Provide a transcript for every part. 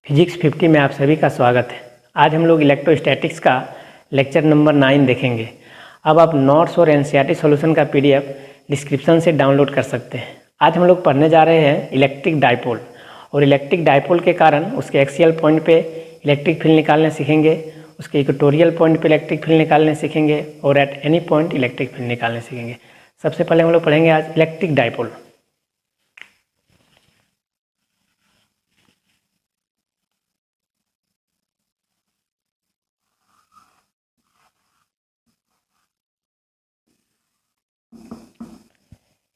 Physics 50 में आप सभी का स्वागत है। आज हम लोग इलेक्ट्रोस्टैटिक्स का लेक्चर नंबर 9 देखेंगे। अब आप नोट्स और एनसीईआरटी सॉल्यूशन का पीडीएफ डिस्क्रिप्शन से डाउनलोड कर सकते हैं। आज हम लोग पढ़ने जा रहे हैं इलेक्ट्रिक डाइपोल, और इलेक्ट्रिक डाइपोल के कारण उसके एक्सियल पॉइंट पे इलेक्ट्रिक फील्ड निकालने सीखेंगे, उसके इक्वेटोरियल पॉइंट पे इलेक्ट्रिक फील्ड निकालने सीखेंगे और eight any point electric field निकालने सीखेंगे। सबसे पहले हम लोग पढ़ेंगे आज इलेक्ट्रिक डाइपोल।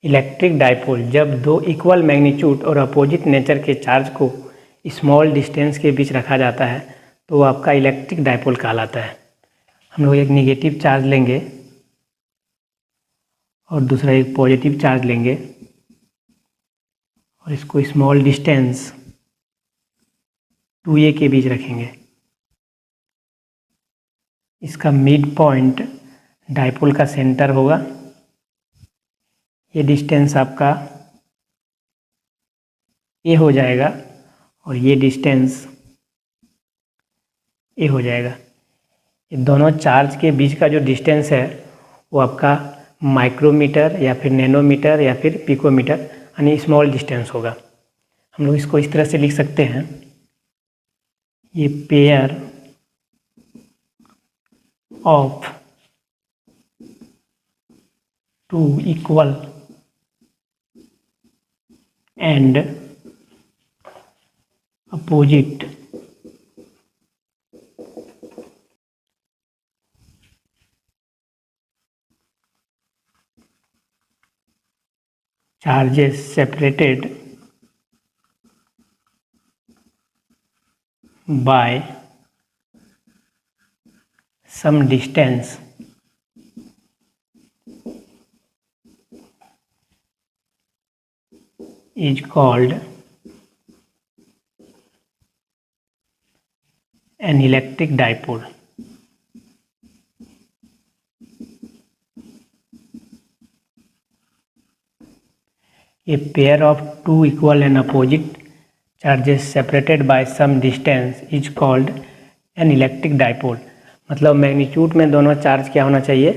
इलेक्ट्रिक डाइपोल जब दो इक्वल मैग्नीट्यूड और अपोजिट नेचर के चार्ज को स्मॉल डिस्टेंस के बीच रखा जाता है तो वो आपका इलेक्ट्रिक डाइपोल कहलाता है। हम लोग एक निगेटिव चार्ज लेंगे और दूसरा एक पॉजिटिव चार्ज लेंगे और इसको स्मॉल डिस्टेंस 2a के बीच रखेंगे। इसका मिड पॉइंट डाइपोल का सेंटर होगा। ये डिस्टेंस आपका ए हो जाएगा और ये डिस्टेंस ए हो जाएगा। ये दोनों चार्ज के बीच का जो डिस्टेंस है वो आपका माइक्रोमीटर या फिर नैनोमीटर या फिर पिकोमीटर यानी स्मॉल डिस्टेंस होगा। हम लोग इसको इस तरह से लिख सकते हैं, ये pair of two equal and opposite charges separated by some distance is called an electric dipole. A pair of two equal and opposite charges separated by some distance is called an electric dipole. मतलब magnitude में दोनों charge क्या होना चाहिए,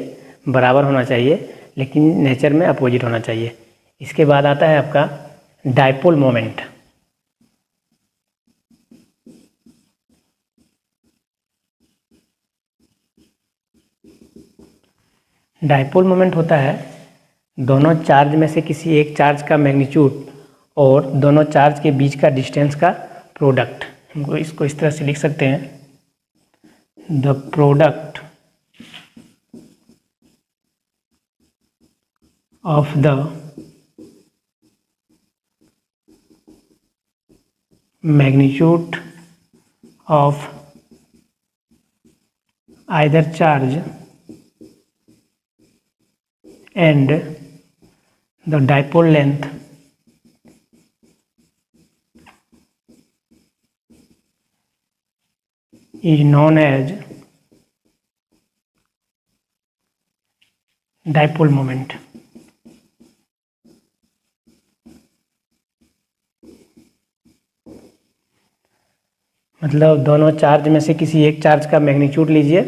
बराबर होना चाहिए, लेकिन नेचर में अपोजिट होना चाहिए। इसके बाद आता है आपका डाइपोल मोमेंट। डाइपोल मोमेंट होता है दोनों चार्ज में से किसी एक चार्ज का मैग्नीट्यूड और दोनों चार्ज के बीच का डिस्टेंस का प्रोडक्ट। हमको इसको इस तरह से लिख सकते हैं, the product of the magnitude of either charge and the dipole length is known as dipole moment. मतलब दोनों चार्ज में से किसी एक चार्ज का मैग्नीट्यूड लीजिए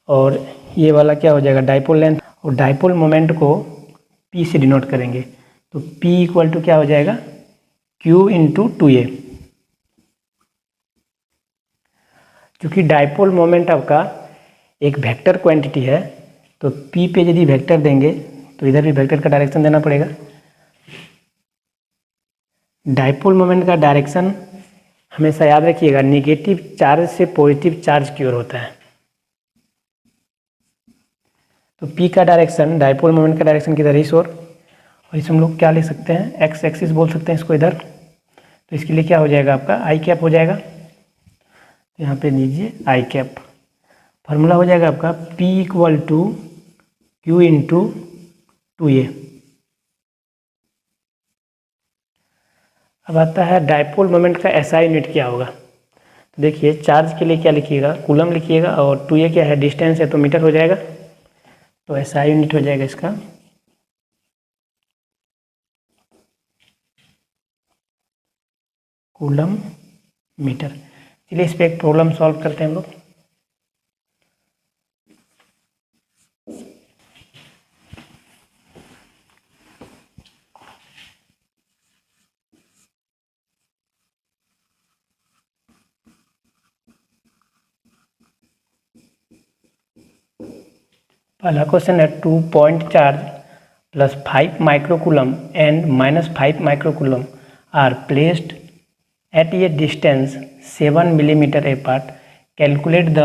और ये वाला क्या हो जाएगा, डाइपोल लेंथ, और डाइपोल मोमेंट को P से डिनोट करेंगे। तो P इक्वल टू क्या हो जाएगा, Q इंटू 2a। क्योंकि डाइपोल मोमेंट आपका एक वेक्टर क्वांटिटी है तो P पे यदि वेक्टर देंगे तो इधर भी वेक्टर का डायरेक्शन देना पड़ेगा। डाइपोल मोमेंट का डायरेक्शन हमेशा याद रखिएगा, निगेटिव चार्ज से पॉजिटिव चार्ज की ओर होता है। तो P का डायरेक्शन, डाइपोल मोमेंट का डायरेक्शन किधर है, इस ओर, और इसे हम लोग क्या लिख सकते हैं, एक्स एक्सिस बोल सकते हैं इसको इधर। तो इसके लिए क्या हो जाएगा, आपका आई कैप हो जाएगा। तो यहाँ पे लीजिए आई कैप, फार्मूला हो जाएगा आपका P equal to Q into 2a। अब आता है डाइपोल मोमेंट का एसआई यूनिट क्या होगा। तो देखिए, चार्ज के लिए क्या लिखिएगा, कूलम लिखिएगा, और 2a क्या है, डिस्टेंस है तो मीटर हो जाएगा। तो एसआई यूनिट हो जाएगा इसका कूलम मीटर। चलिए इस पर एक प्रॉब्लम सॉल्व करते हैं हम लोग। पहला क्वेश्चन है 2 point charge plus 5 microcoulomb and minus 5 microcoulomb are placed at a distance 7 millimetre apart. Calculate the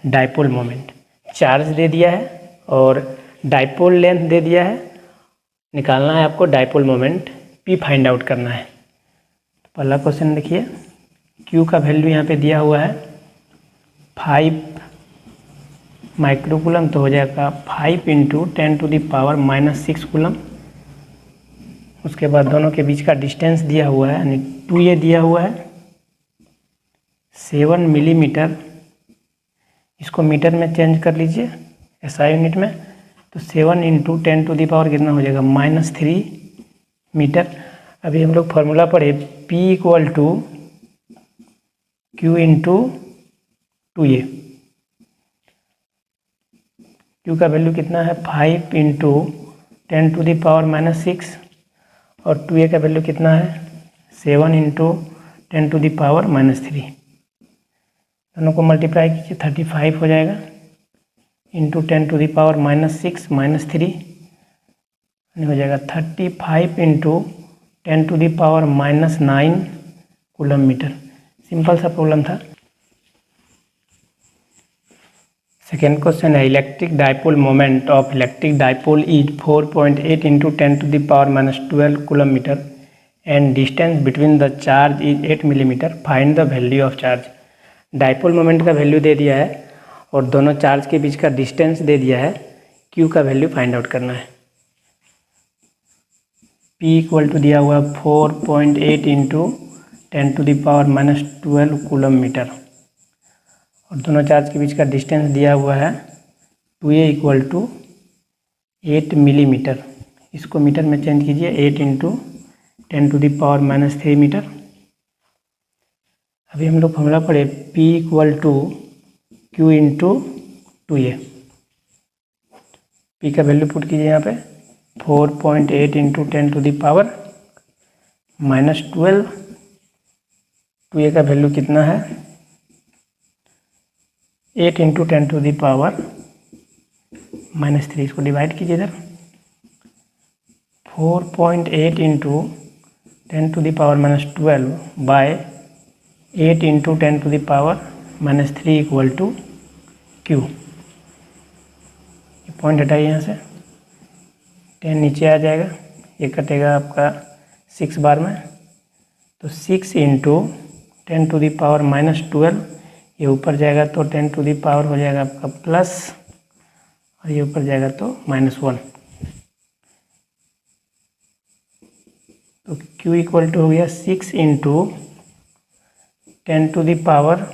dipole moment. Charge दे दिया है और डाइपोल लेंथ दे दिया है, निकालना है आपको dipole moment P find out करना है। पहला क्वेश्चन देखिए, Q का वैल्यू यहाँ पे दिया हुआ है 5 माइक्रोकूलम, तो हो जाएगा 5 इंटू 10⁻⁻6 कूलम। उसके बाद दोनों के बीच का डिस्टेंस दिया हुआ है यानी 2a दिया हुआ है, 7 मिलीमीटर, इसको मीटर में चेंज कर लीजिए SI यूनिट में, तो 7 इंटू 10⁻, कितना हो जाएगा -3 मीटर। अभी हम लोग फॉर्मूला पढ़े P equal to Q into 2a। Q का वैल्यू कितना है 5 इंटू 10⁻⁻6 और 2a का वैल्यू कितना है 7 इंटू 10⁻⁻3। दोनों को मल्टीप्लाई कीजिए 35 हो जाएगा, इंटू 10⁻⁻6 -3 हो जाएगा 35 इंटू 10⁻⁻9 कूलम मीटर। सिंपल सा प्रॉब्लम था। सेकेंड क्वेश्चन है electric dipole moment of electric dipole is 4.8 into 10⁻12 coulomb metre and distance between the charge is 8 millimetre. Find the value of charge. Dipole moment का value दे दिया है और दोनों charge के बीच का डिस्टेंस दे दिया है, Q का वैल्यू फाइंड आउट करना है। P इक्वल टू दिया हुआ 4.8 इंटू 10⁻12 कूलम मीटर और दोनों चार्ज के बीच का डिस्टेंस दिया हुआ है 2a इक्वल टू 8 मिलीमीटर। इसको मीटर में चेंज कीजिए, 8 इंटू 10⁻³ मीटर। अभी हम लोग फॉर्मूला पढ़े P equal to Q into 2a। P का वैल्यू पुट कीजिए यहाँ पे 4.8 इंटू 10⁻12। 2a का वैल्यू कितना है 8 इंटू 10⁻⁻3। इसको डिवाइड कीजिए इधर, 4.8 into 10⁻12 by 8 into 10⁻³ equal to Q। Point हटाइए यहाँ से, 10 नीचे आ जाएगा, ये कटेगा आपका 6 बार में, तो 6 इंटू 10⁻⁻12, ये ऊपर जाएगा तो 10⁻ हो जाएगा आपका प्लस और ये ऊपर जाएगा तो -1। तो Q इक्वल टू हो गया 6 इंटू 10⁻⁻12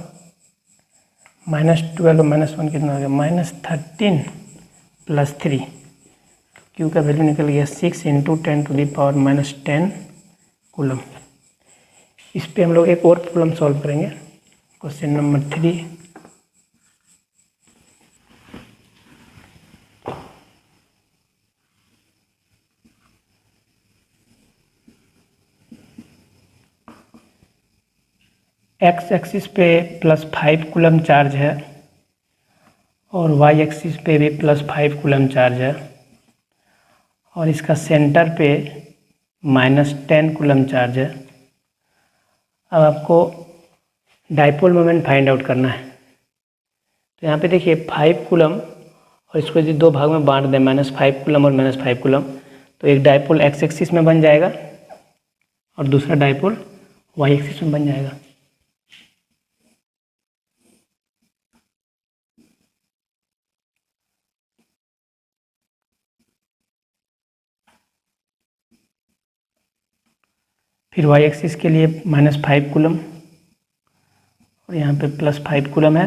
-1 कितना हो गया -13 प्लस 3। Q का वैल्यू निकल गया 6 इंटू 10⁻10 कूलम। इस पे हम लोग एक और प्रॉब्लम सॉल्व करेंगे, क्वेश्चन नंबर 3। एक्स एक्सिस पे +5 कूलम चार्ज है और वाई एक्सिस पे भी +5 कूलम चार्ज है और इसका सेंटर पे -10 कूलम चार्ज है। अब आपको डाइपोल मोमेंट फाइंड आउट करना है। तो यहाँ पे देखिए 5 कूलम और इसको यदि दो भाग में बांट दें, -5 कूलम और -5 कूलम, तो एक डाइपोल एक्स एक्सिस में बन जाएगा और दूसरा डाइपोल वाई एक्सिस में बन जाएगा। फिर वाई एक्सिस के लिए -5 कूलम और यहाँ पे +5 कूलम है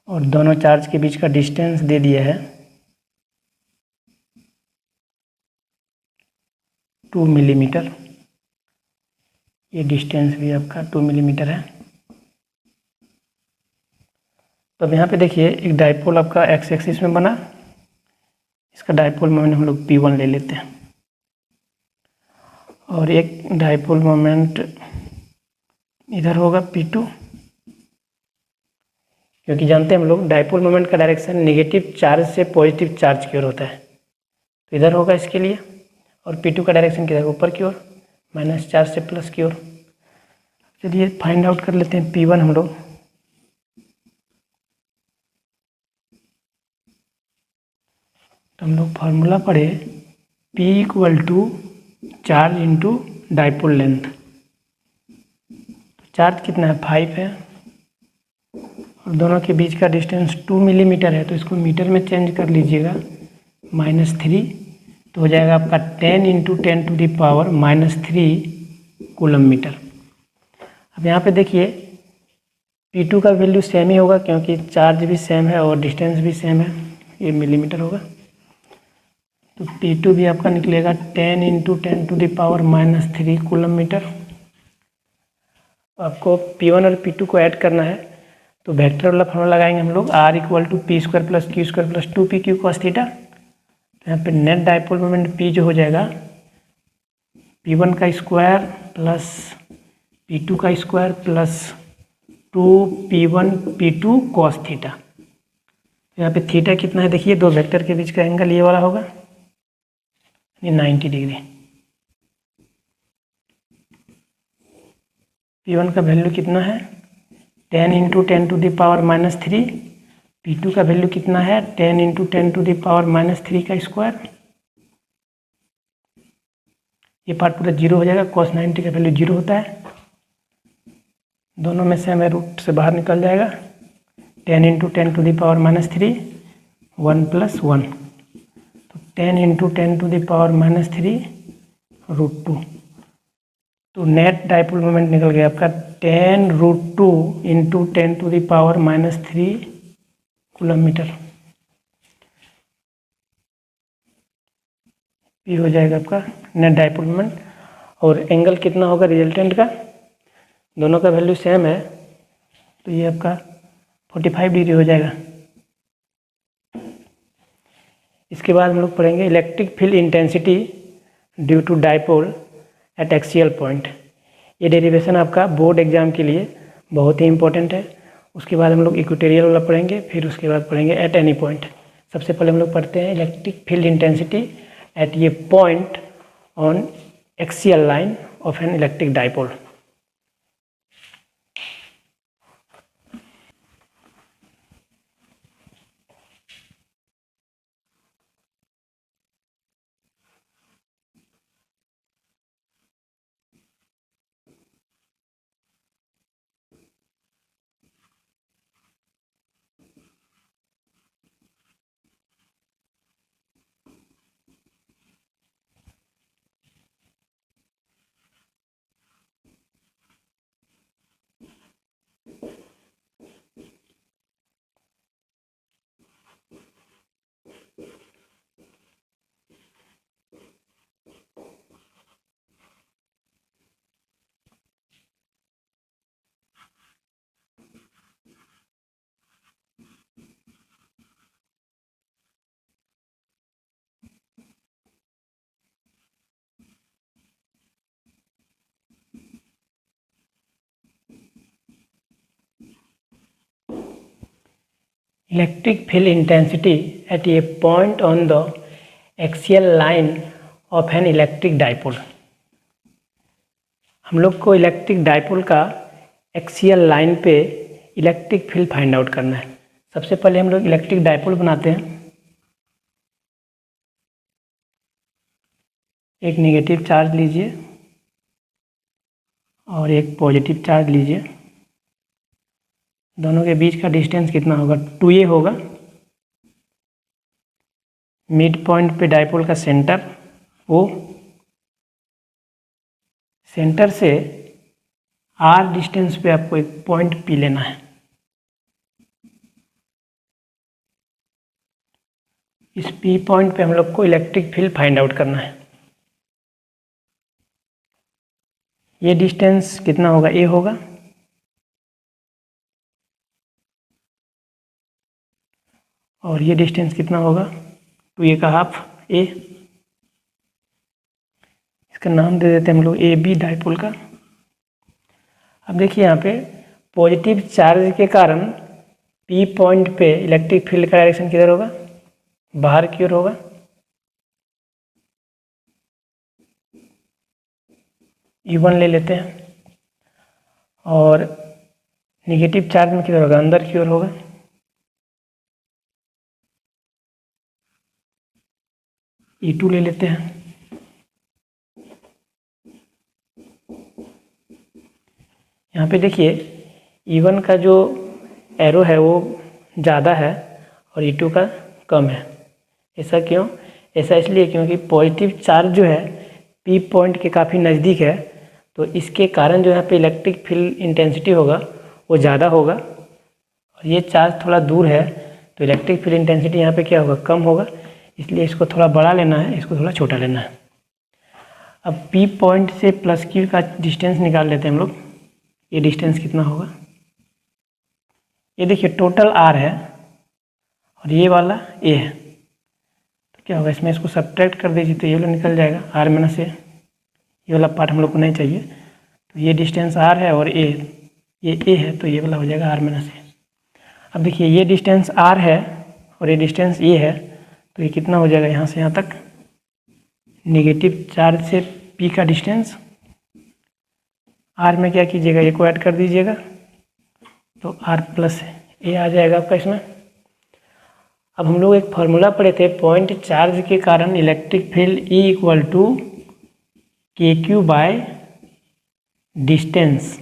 और दोनों चार्ज के बीच का डिस्टेंस दे दिया है 2 मिलीमीटर। ये डिस्टेंस भी आपका 2 मिलीमीटर है। तो अब यहाँ पे देखिए एक डाइपोल आपका एक्स एक्सिस में बना, इसका डाइपोल मोमेंट हम लोग P1 ले लेते हैं, और एक डाइपोल मोमेंट इधर होगा P2, क्योंकि जानते हैं हम लोग डाइपोल मोमेंट का डायरेक्शन नेगेटिव चार्ज से पॉजिटिव चार्ज की ओर होता है, तो इधर होगा इसके लिए, और P2 का डायरेक्शन किधर, ऊपर की ओर, माइनस चार्ज से प्लस की ओर। चलिए फाइंड आउट कर लेते हैं P1 हम लोग। तो हम लोग फार्मूला पढ़े P equal to charge into dipole length. तो चार्ज कितना है, 5 है, और दोनों के बीच का डिस्टेंस 2 मिलीमीटर है, तो इसको मीटर में चेंज कर लीजिएगा, -3, तो हो जाएगा आपका 10 into 10 to the power -3 coulomb metre. अब यहाँ पे देखिए P2 का वैल्यू सेम ही होगा, क्योंकि चार्ज भी सेम है और डिस्टेंस भी सेम है, ये मिलीमीटर होगा, तो P2 भी आपका निकलेगा 10 into 10 to the power -3 coulomb metre. आपको P1 और P2 को ऐड करना है, तो वेक्टर वाला फॉर्मूला लगाएंगे हम लोग, R equal to P square plus Q square plus 2pq cos theta. तो यहाँ पे नेट डाइपोल मोमेंट P जो हो जाएगा P1 का स्क्वायर प्लस P2 का square plus 2p1 P2 cos theta. तो यहाँ पे थीटा कितना है देखिए, दो वेक्टर के बीच का एंगल ये वाला होगा, 90 डिग्री। P1 का वैल्यू कितना है, 10 into 10 to the power -3, P2 का वैल्यू कितना है, 10 इंटू 10 टू द पावर -3 का स्क्वायर। ये पार्ट पूरा जीरो हो जाएगा, cos 90 का वैल्यू जीरो होता है, दोनों में से हमें रूट से बाहर निकल जाएगा, 10 इंटू 10 टू द पावर -3, 1 + 1, तो 10 इंटू 10 टू द पावर -3 √2, तो नेट डाइपोल मोमेंट निकल गया आपका 10√2 into 10 to the power -3 coulomb metre. ये हो जाएगा आपका नेट डाइपोल मोमेंट। और एंगल कितना होगा रिजल्टेंट का, दोनों का वैल्यू सेम है, तो ये आपका 45 डिग्री हो जाएगा। इसके बाद हम लोग पढ़ेंगे electric field intensity due to dipole at axial point. ये डेरिवेशन आपका बोर्ड एग्जाम के लिए बहुत ही इंपॉर्टेंट है। उसके बाद हम लोग इक्वेटोरियल वाला पढ़ेंगे, फिर उसके बाद पढ़ेंगे एट एनी पॉइंट। सबसे पहले हम लोग पढ़ते हैं इलेक्ट्रिक फील्ड इंटेंसिटी एट ये point on axial line of an electric dipole. Electric field intensity at a point on the axial line of an electric dipole. हम लोग को इलेक्ट्रिक डाइपोल का एक्सियल लाइन पे इलेक्ट्रिक फील्ड फाइंड आउट करना है। सबसे पहले हम लोग इलेक्ट्रिक डाइपोल बनाते हैं। एक नेगेटिव चार्ज लीजिए और एक पॉजिटिव चार्ज लीजिए, दोनों के बीच का डिस्टेंस कितना होगा, 2a होगा। मिड पॉइंट पे डाइपोल का सेंटर O, सेंटर से r डिस्टेंस पे आपको एक पॉइंट P लेना है। इस P पॉइंट पे हम लोग को इलेक्ट्रिक फील्ड फाइंड आउट करना है। ये डिस्टेंस कितना होगा, ए होगा, और ये डिस्टेंस कितना होगा, 2a का हाफ ए। इसका नाम दे देते हैं हम लोग ए बी डाइपोल का। अब देखिए यहाँ पे पॉजिटिव चार्ज के कारण पी पॉइंट पे इलेक्ट्रिक फील्ड का डायरेक्शन किधर होगा, बाहर की ओर होगा। E1 ले लेते हैं, और निगेटिव चार्ज में किधर होगा, अंदर की ओर होगा। E2 ले लेते हैं, यहाँ पे देखिए E1 का जो एरो है वो ज़्यादा है और E2 का कम है। ऐसा क्यों? ऐसा इसलिए क्योंकि पॉजिटिव चार्ज जो है पी पॉइंट के काफ़ी नज़दीक है, तो इसके कारण जो यहाँ पे इलेक्ट्रिक फील्ड इंटेंसिटी होगा वो ज़्यादा होगा, और ये चार्ज थोड़ा दूर है तो इलेक्ट्रिक फील्ड इंटेंसिटी यहाँ पे क्या होगा, कम होगा। इसलिए इसको थोड़ा बड़ा लेना है, इसको थोड़ा छोटा लेना है। अब पी पॉइंट से प्लस क्यू का डिस्टेंस निकाल लेते हैं हम लोग। ये डिस्टेंस कितना होगा, ये देखिए टोटल आर है और ये वाला ए है, तो क्या होगा, इसमें इसको सब्ट्रैक्ट कर दीजिए तो ये वाला निकल जाएगा, आर माइनस ए। ये वाला पार्ट हम लोग को नहीं चाहिए, तो ये डिस्टेंस आर है और ये ए है, तो ये वाला हो जाएगा आर माइनस ए। अब देखिए ये डिस्टेंस आर है और ये डिस्टेंस ए है, तो ये कितना हो जाएगा, यहाँ से यहाँ तक नेगेटिव चार्ज से पी का डिस्टेंस। आर में क्या कीजिएगा, ए को ऐड कर दीजिएगा, तो आर प्लस ए आ जाएगा आपका इसमें। अब हम लोग एक फार्मूला पढ़े थे, पॉइंट चार्ज के कारण electric field E equal to k q by distance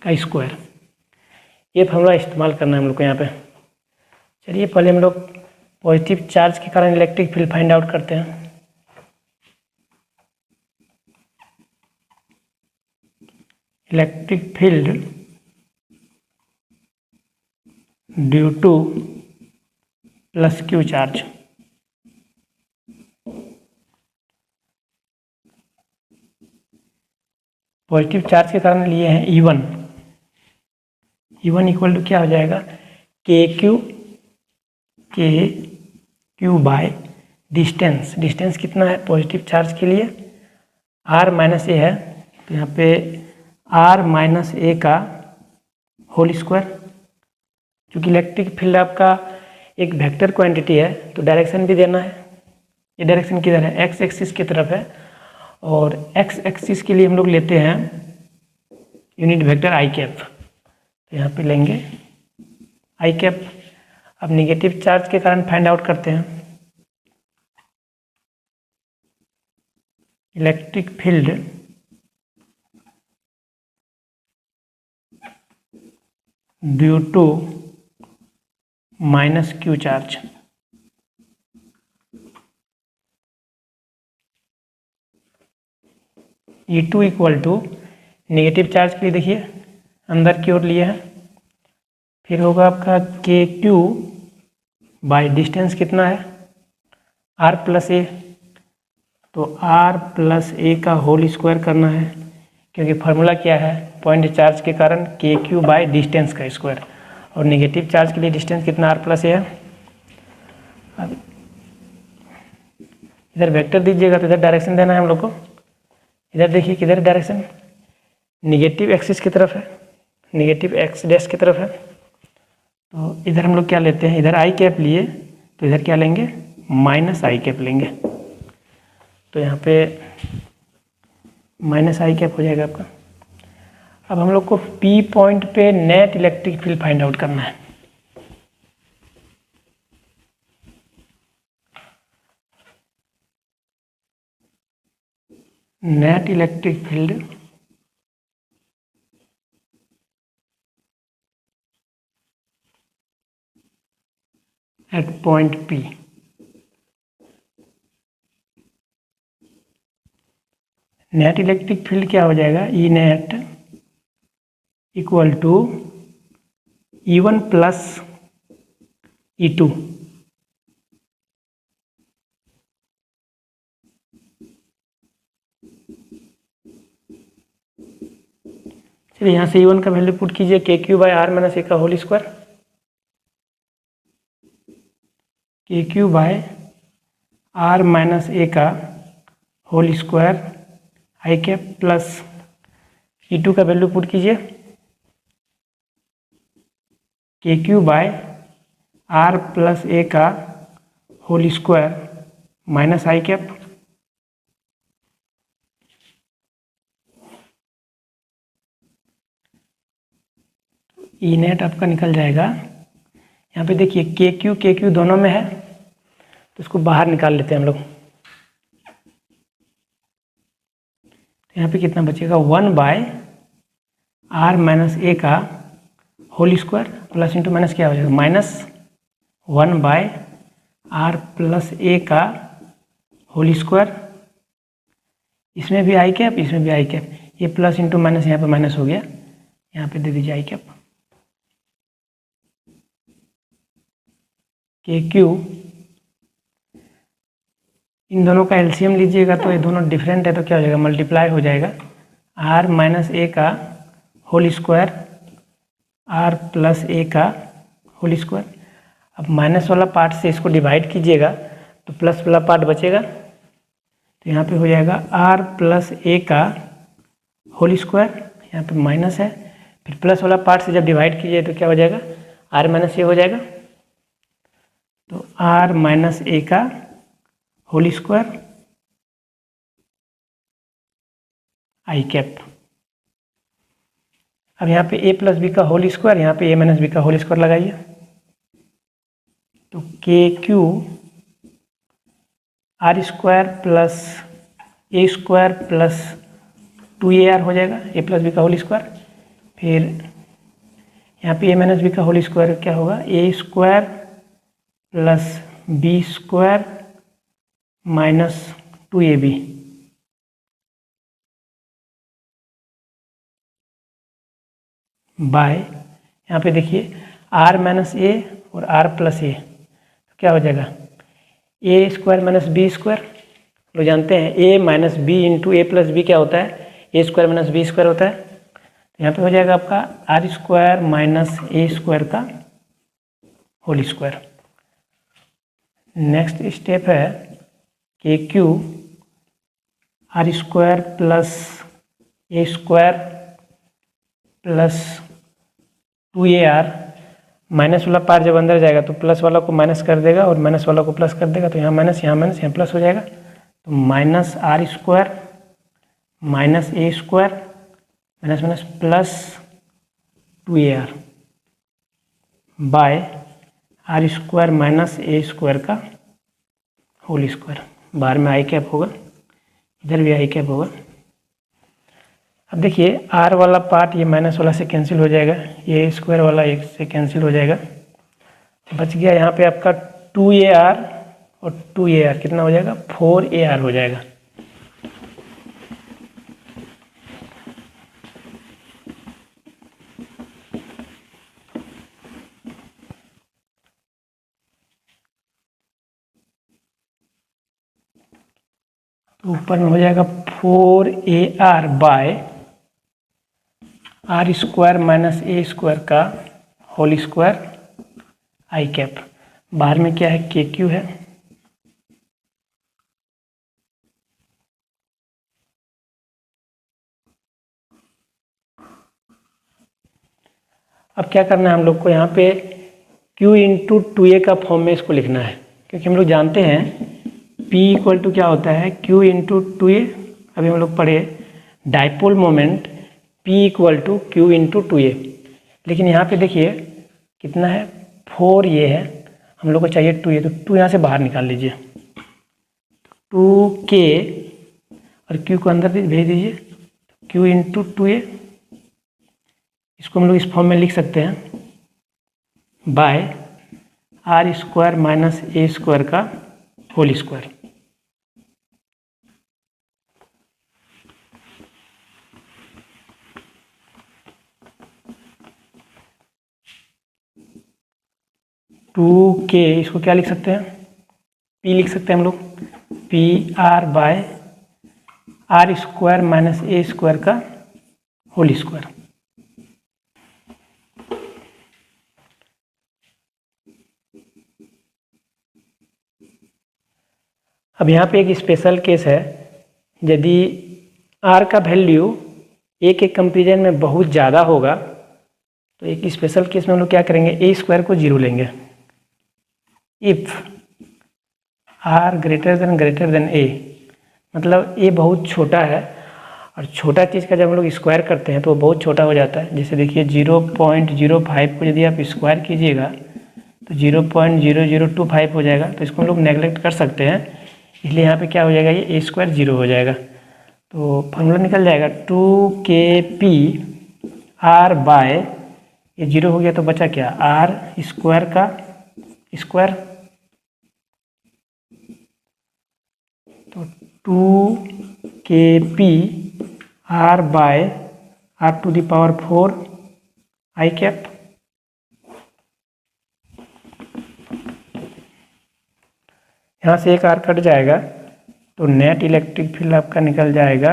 का स्क्वायर। ये फार्मूला इस्तेमाल करना है हम लोग को यहाँ पे। चलिए पहले हम लोग पॉजिटिव चार्ज के कारण इलेक्ट्रिक फील्ड फाइंड आउट करते हैं। Electric field due two plus Q charge. Positive charge के कारण लिए हैं E1। E1 इक्वल टू क्या हो जाएगा, के क्यू बाय डिस्टेंस। डिस्टेंस कितना है पॉजिटिव चार्ज के लिए, आर माइनस ए है, तो यहाँ पे आर माइनस ए का होल स्क्वायर। क्योंकि इलेक्ट्रिक फील्ड आपका एक वेक्टर क्वांटिटी है तो डायरेक्शन भी देना है। ये डायरेक्शन किधर है, एक्स एक्सिस की तरफ है, और एक्स एक्सिस के लिए हम लोग लेते हैं यूनिट वेक्टर आई कैप, तो यहाँ पे लेंगे आई कैप। अब निगेटिव चार्ज के कारण फाइंड आउट करते हैं। Electric field due to minus q charge. E2 equal to negative charge के लिए देखिए अंदर की ओर लिए हैं, फिर होगा आपका के क्यू बाय डिस्टेंस कितना है, आर प्लस ए, तो आर प्लस ए का होल स्क्वायर करना है, क्योंकि फार्मूला क्या है, पॉइंट चार्ज के कारण के क्यू बाय डिस्टेंस का स्क्वायर, और नेगेटिव चार्ज के लिए डिस्टेंस कितना आर प्लस ए है। अब इधर वेक्टर दीजिएगा तो इधर डायरेक्शन देना है हम लोग को। इधर देखिए किधर डायरेक्शन, निगेटिव एक्सिस की तरफ है, निगेटिव एक्स डैश की तरफ है, तो इधर हम लोग क्या लेते हैं, इधर आई कैप लिए तो इधर क्या लेंगे, माइनस आई कैप लेंगे, तो यहाँ पे माइनस आई कैप हो जाएगा आपका। अब हम लोग को पी पॉइंट पे net electric field find out करना है। Net electric field at point P। Net electric field क्या हो जाएगा, E net equal to E1 plus E2। चलिए यहाँ से E1 का वैल्यू पुट कीजिए, KQ/R - A का होल स्क्वायर, KQ/R - A का होल स्क्वायर आई कैप प्लस E2 का वैल्यू पुट कीजिए, KQ/R+A का होल स्क्वायर माइनस आई कैप, ई नेट आपका निकल जाएगा। यहाँ पे देखिए KQ दोनों में है तो इसको बाहर निकाल लेते हैं हम लोग। यहाँ पे कितना बचेगा, 1/R-A का whole square plus into minus क्या हो जाएगा, -1/R+A का होल स्क्वायर, इसमें भी आई कैप, इसमें भी आई कैप, ये प्लस इंटू माइनस यहाँ पे माइनस हो गया, यहाँ पे दे दीजिए आई कैप। KQ, इन दोनों का एलसीएम लीजिएगा तो ये दोनों डिफरेंट है तो क्या हो जाएगा, मल्टीप्लाई हो जाएगा, R-A का होल स्क्वायर R+A का होल स्क्वायर। अब माइनस वाला पार्ट से इसको डिवाइड कीजिएगा तो प्लस वाला पार्ट बचेगा, तो यहाँ पे हो जाएगा R+A का होल स्क्वायर, यहाँ पे माइनस है, फिर प्लस वाला पार्ट से जब डिवाइड कीजिए तो क्या हो जाएगा, R-A हो जाएगा, तो R-A का होल स्क्वायर आई कैप। अब यहाँ पे A+B का होल स्क्वायर, यहाँ पे A-B का होल स्क्वायर लगाइए, तो KQ R² plus A² plus 2AR हो जाएगा, A+B का होल स्क्वायर। फिर यहाँ पे A-B का होल स्क्वायर क्या होगा, A² plus B² minus 2AB, bye यहाँ पे देखिए R-A और R+A, तो क्या हो जाएगा, A² माइनस B², लोग जानते हैं A - B इंटू A+B क्या होता है, A² माइनस B² होता है, तो यहाँ पे हो जाएगा आपका R² माइनस A² का होल स्क्वायर। नेक्स्ट स्टेप है KQ R² plus A² plus 2AR, minus वाला पार्ट जब अंदर जाएगा तो प्लस वाला को माइनस कर देगा और माइनस वाला को प्लस कर देगा, तो यहाँ माइनस, यहाँ माइनस, यहाँ प्लस हो जाएगा, तो -R² minus A² minus minus plus 2AR by R² minus A² का होल स्क्वायर। बाहर में आई कैप होगा, इधर भी आई कैप होगा। अब देखिए R वाला पार्ट ये माइनस वाला से कैंसिल हो जाएगा, ये A² वाला एक से कैंसिल हो जाएगा, बच गया यहाँ पे आपका 2AR और 2AR कितना हो जाएगा, 4AR हो जाएगा। तो ऊपर में हो जाएगा 4AR bye R² minus A² का होल स्क्वायर आई कैप। बाहर में क्या है, KQ है, अब क्या करना है हम लोग को, यहाँ पे Q इंटू 2A का फॉर्म में इसको लिखना है, क्योंकि हम लोग जानते हैं P इक्वल टू क्या होता है, Q इंटू 2A। अभी हम लोग पढ़े dipole moment P equal to Q into 2A, लेकिन यहाँ पे देखिए कितना है, 4 ये है, हम लोग को चाहिए 2A, तो 2 यहाँ से बाहर निकाल लीजिए, 2K और Q को अंदर भेज दीजिए, Q इंटू 2A, इसको हम लोग इस फॉर्म में लिख सकते हैं, बाय R² माइनस A² का होल स्क्वायर। टू के इसको क्या लिख सकते हैं, P लिख सकते हैं हम लोग, PR bye R² minus A² का होल स्क्वायर। अब यहाँ पे एक स्पेशल केस है, यदि आर का वैल्यू ए के कंपेरिजन में बहुत ज़्यादा होगा तो एक स्पेशल केस में हम लोग क्या करेंगे, ए स्क्वायर को 0 लेंगे। इफ़ आर ग्रेटर देन ए, मतलब ए बहुत छोटा है और छोटा चीज़ का जब हम लोग स्क्वायर करते हैं तो वो बहुत छोटा हो जाता है। जैसे देखिए 0.05 को यदि आप स्क्वायर कीजिएगा तो 0.0025 हो जाएगा, तो इसको हम लोग नेगलेक्ट कर सकते हैं, इसलिए यहाँ पे क्या हो जाएगा, ये ए स्क्वायर 0 हो जाएगा। तो फॉर्मूला निकल जाएगा 2kp r बाय, ये 0 हो गया तो बचा क्या, आर स्क्वायर का स्क्वायर, तो 2kp r by r to the power 4 i cap. यहाँ से एक आर कट जाएगा तो नेट इलेक्ट्रिक फील्ड आपका निकल जाएगा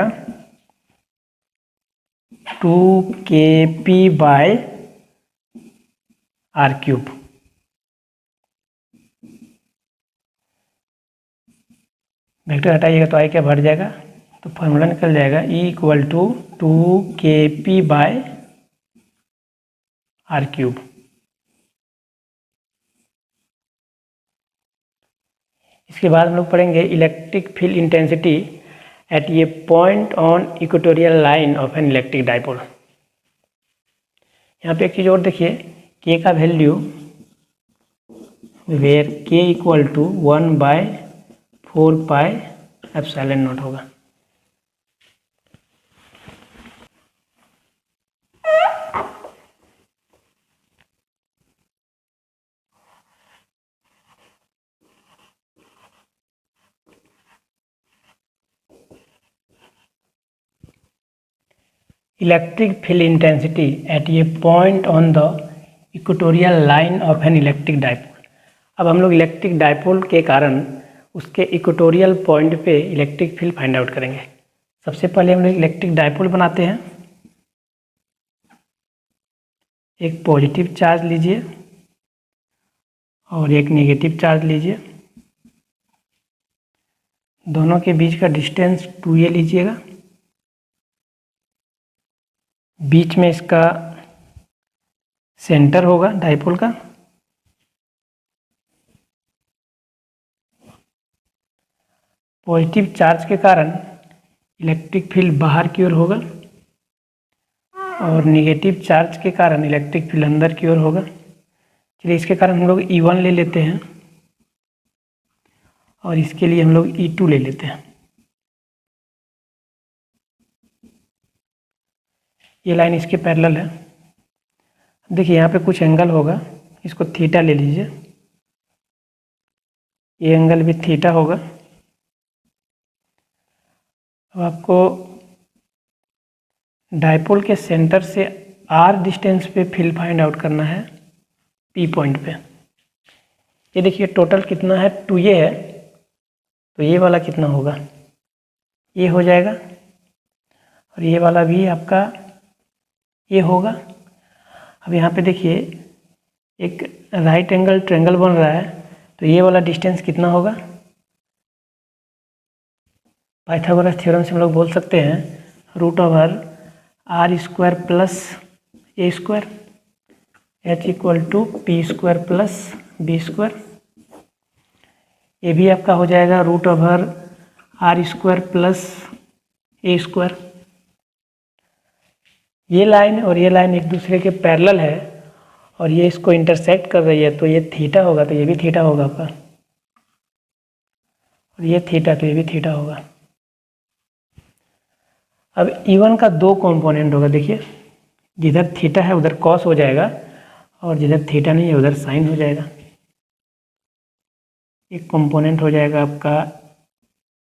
2kp by are cube. Vector हटाइएगा तो आई क्या बढ़ जाएगा, तो फॉर्मूला निकल जाएगा E equal to 2kp by are cube. इसके बाद हम लोग पढ़ेंगे electric field intensity at a point on equatorial line of an electric dipole. यहाँ पे एक चीज़ और देखिए, के का value where K equal to 1/4 pi epsilon naught होगा। Electric field intensity at a point on the equatorial line of an electric dipole. अब हम लोग इलेक्ट्रिक डाइपोल के कारण उसके इक्वेटोरियल पॉइंट पे इलेक्ट्रिक फील्ड फाइंड आउट करेंगे। सबसे पहले हम लोग इलेक्ट्रिक डाइपोल बनाते हैं। एक पॉजिटिव चार्ज लीजिए और एक नेगेटिव चार्ज लीजिए, दोनों के बीच का डिस्टेंस 2a लीजिएगा। बीच में इसका सेंटर होगा डाइपोल का। पॉजिटिव चार्ज के कारण इलेक्ट्रिक फील्ड बाहर की ओर होगा और नेगेटिव चार्ज के कारण इलेक्ट्रिक फील्ड अंदर की ओर होगा। चलिए इसके कारण हम लोग E1 ले लेते हैं और इसके लिए हम लोग E2 ले लेते हैं। ये लाइन इसके पैरेलल है। देखिए यहाँ पे कुछ एंगल होगा, इसको थीटा ले लीजिए, ये एंगल भी थीटा होगा। अब आपको डाइपोल के सेंटर से r डिस्टेंस पे फील्ड फाइंड आउट करना है P पॉइंट पे। ये देखिए टोटल कितना है, 2a है, तो ये वाला कितना होगा, ये हो जाएगा और ये वाला भी आपका ये होगा। अब यहाँ पे देखिए एक राइट एंगल ट्रायंगल बन रहा है, तो ये वाला डिस्टेंस कितना होगा, पाइथागोरस थ्योरम से हम लोग बोल सकते हैं √r² plus a square h equal to p² plus b²। ये भी आपका हो जाएगा √r² प्लस a²। ये लाइन और ये लाइन एक दूसरे के पैरेलल है और ये इसको इंटरसेक्ट कर रही है, तो ये थीटा होगा, तो ये भी थीटा होगा आपका, और ये थीटा, तो ये भी थीटा होगा। अब E1 का 2 कंपोनेंट होगा। देखिए जिधर थीटा है उधर कॉस हो जाएगा और जिधर थीटा नहीं है उधर साइन हो जाएगा। एक कंपोनेंट हो जाएगा आपका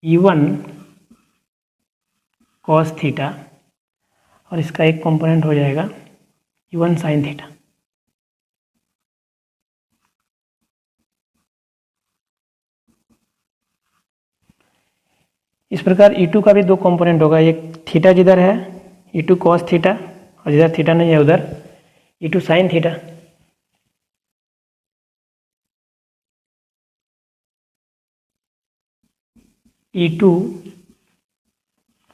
E1 कॉस थीटा और इसका एक कंपोनेंट हो जाएगा E1 साइन थीटा। इस प्रकार E2 का भी 2 कंपोनेंट होगा, एक थीटा जिधर है E2 कॉस थीटा और जिधर थीटा नहीं है उधर E2 sine theta. E2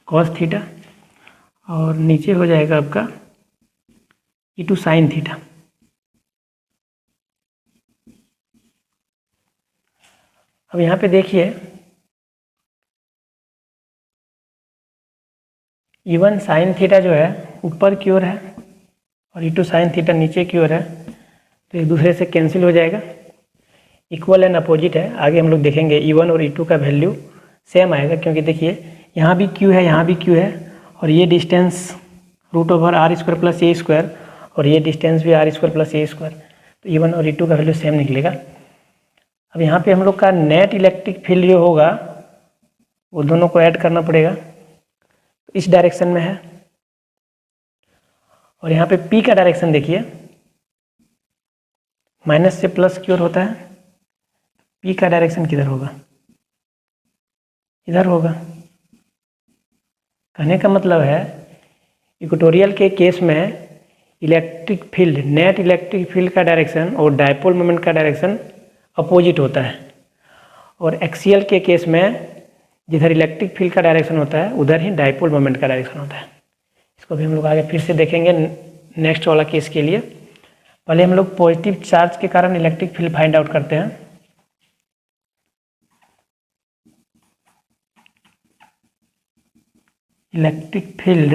cos theta और नीचे हो जाएगा आपका E2 साइन थीटा। अब यहाँ पे देखिए E1 साइन थीटा जो है ऊपर की ओर है और E2 साइन थीटा नीचे की ओर है, तो एक दूसरे से कैंसिल हो जाएगा, इक्वल एंड अपोजिट है। आगे हम लोग देखेंगे E1 और E2 का वैल्यू सेम आएगा, क्योंकि देखिए यहाँ भी Q है, यहाँ भी Q है, और ये डिस्टेंस √r² प्लस a² और ये डिस्टेंस भी r² प्लस a², तो E1 और E2 का वैल्यू सेम निकलेगा। अब यहाँ पे हम लोग का नेट इलेक्ट्रिक फील्ड जो होगा वो दोनों को ऐड करना पड़ेगा, इस डायरेक्शन में है, और यहाँ पे P का डायरेक्शन देखिए माइनस से प्लस की ओर होता है, P का डायरेक्शन किधर होगा, इधर होगा। कहने का मतलब है इक्वेटोरियल के केस में electric field, net electric field का डायरेक्शन और डायपोल मोमेंट का डायरेक्शन अपोजिट होता है, और एक्सियल के केस में जिधर इलेक्ट्रिक फील्ड का डायरेक्शन होता है उधर ही डायपोल मोमेंट का डायरेक्शन होता है। इसको भी हम लोग आगे फिर से देखेंगे नेक्स्ट वाला केस के लिए। पहले हम लोग पॉजिटिव चार्ज के कारण इलेक्ट्रिक फील्ड फाइंड आउट करते हैं। Electric field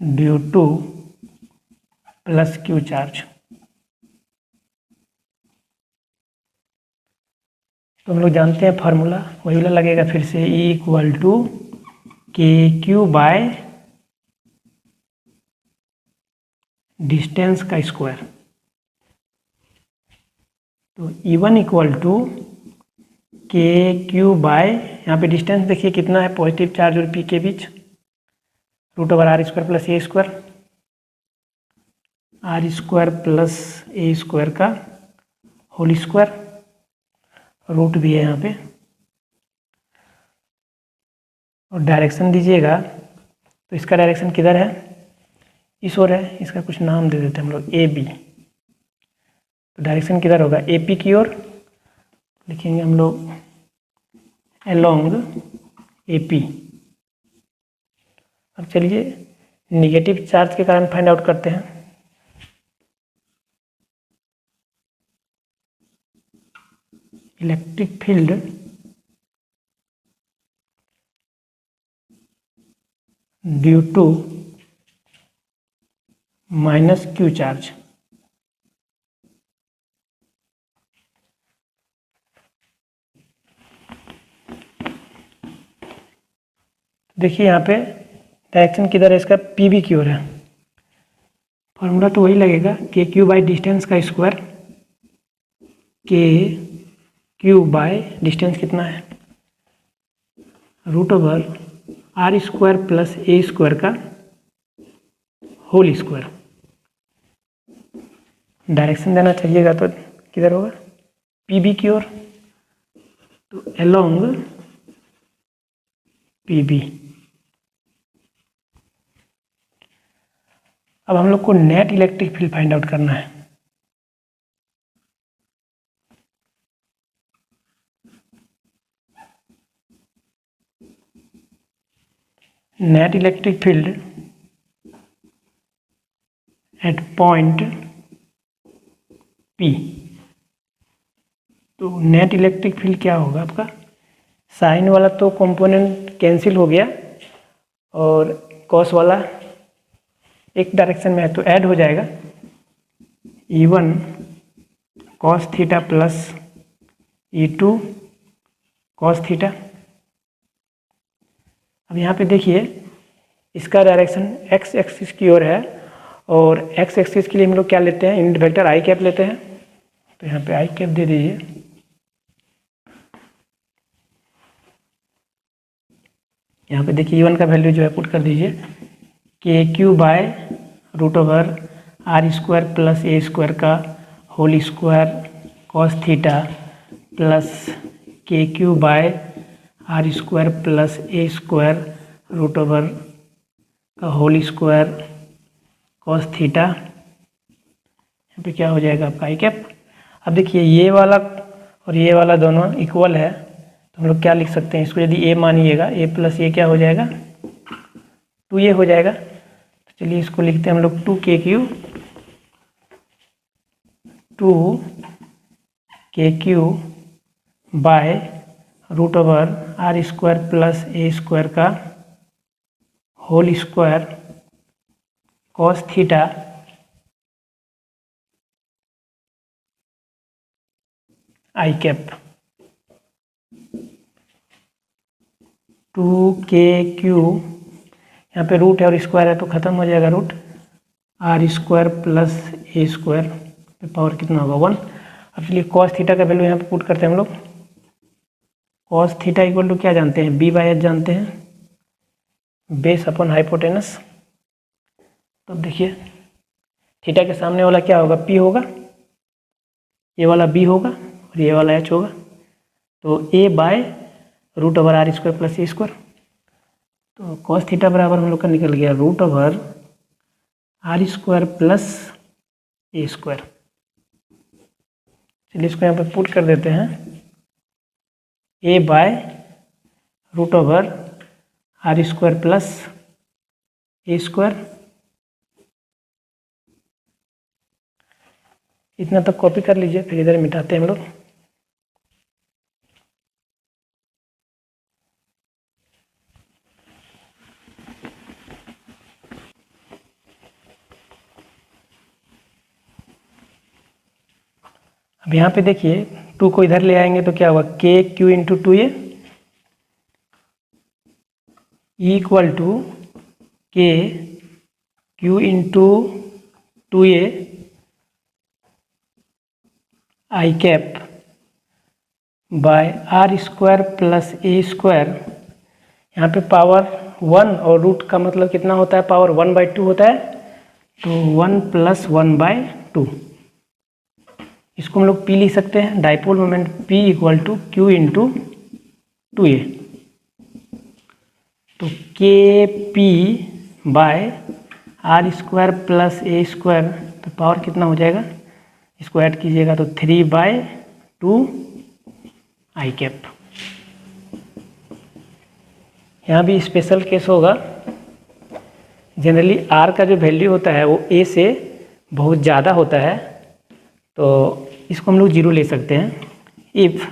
due two plus Q charge, तो हम लोग जानते हैं फार्मूला, वही वाला लगेगा फिर से, E = KQ बाय डिस्टेंस का स्क्वायर। तो E1 = KQ बाय, यहाँ पे डिस्टेंस देखिए कितना है पॉजिटिव चार्ज और P के बीच, √r² plus a² r² plus a² का होल स्क्वायर, रूट भी है यहाँ पे, और डायरेक्शन दीजिएगा तो इसका डायरेक्शन किधर है, इस ओर है, इसका कुछ नाम दे देते हैं हम लोग AB, तो डायरेक्शन किधर होगा, AP की ओर, लिखेंगे हम लोग अलोंग AP। अब चलिए निगेटिव चार्ज के कारण फाइंड आउट करते हैं। Electric field due to minus Q charge, देखिए यहाँ पे डायरेक्शन किधर है, इसका PB की ओर है, फॉर्मूला तो वही लगेगा KQ बाई डिस्टेंस का स्क्वायर, KQ बाय डिस्टेंस कितना है, √r² प्लस a² का होल स्क्वायर। डायरेक्शन देना चाहिएगा तो किधर होगा, PB की ओर, तो अलोंग PB। अब हम लोग को net electric field find out करना है। Net electric field at point P, तो नेट इलेक्ट्रिक फील्ड क्या होगा आपका, साइन वाला तो कंपोनेंट कैंसिल हो गया और कॉस वाला एक डायरेक्शन में है तो ऐड हो जाएगा, E1 cos theta plus E2 cos theta. अब यहाँ पे देखिए इसका डायरेक्शन x एक्सिस की ओर है, और x एक्सिस के लिए हम लोग क्या लेते हैं, यूनिट वेक्टर आई कैप लेते हैं, तो यहाँ पे आई कैप दे दीजिए। यहाँ पे देखिए E1 का वैल्यू जो है पुट कर दीजिए, KQ by √r² plus a² का whole square cos theta plus KQ by r² plus a² √r का होल स्क्वायर cos थीटा, यहाँ पे क्या हो जाएगा आपका आई कैप। अब देखिए ये वाला और ये वाला दोनों इक्वल है, तो हम लोग क्या लिख सकते हैं इसको, यदि ए मानिएगा ए प्लस ये क्या हो जाएगा 2a हो जाएगा। तो चलिए इसको लिखते हैं हम लोग 2k by root over are square plus A square का whole square cos theta i cap. 2k यहाँ पे रूट है और स्क्वायर है तो ख़त्म हो जाएगा रूट आर स्क्वायर प्लस ए स्क्वायर पे पावर कितना होगा 1। अब चलिए कॉस थीटा का वैल्यू यहाँ पे पुट करते हैं हम लोग। कॉस थीटा इक्वल टू क्या जानते हैं, b/h जानते हैं, बेस अपॉन हाइपोटेनस। तो देखिए थीटा के सामने वाला क्या होगा, p होगा, ये वाला b होगा और ये वाला h होगा। तो a by root over are square plus A square. तो कॉस थीटा बराबर हम लोग का निकल गया root over are square plus A square. चलिए इसको यहाँ पे पुट कर देते हैं, A by root over are square plus A square. इतना तक कॉपी कर लीजिए, फिर इधर मिटाते हैं हम लोग। अब यहाँ पे देखिए 2 को इधर ले आएंगे तो क्या होगा KQ into 2a equal to KQ into 2a i cap by r square plus A square. यहाँ पे पावर 1 और रूट का मतलब कितना होता है, पावर 1/2 होता है, तो 1 + 1/2। इसको हम लोग P लिख सकते हैं, dipole moment P equal to Q into 2a। तो KP by r square plus A square तो पावर कितना हो जाएगा, इसको ऐड कीजिएगा तो 3/2 आई कैप। यहाँ भी स्पेशल केस होगा, जनरली R का जो वैल्यू होता है वो A से बहुत ज़्यादा होता है, तो इसको हम लोग 0 ले सकते हैं। If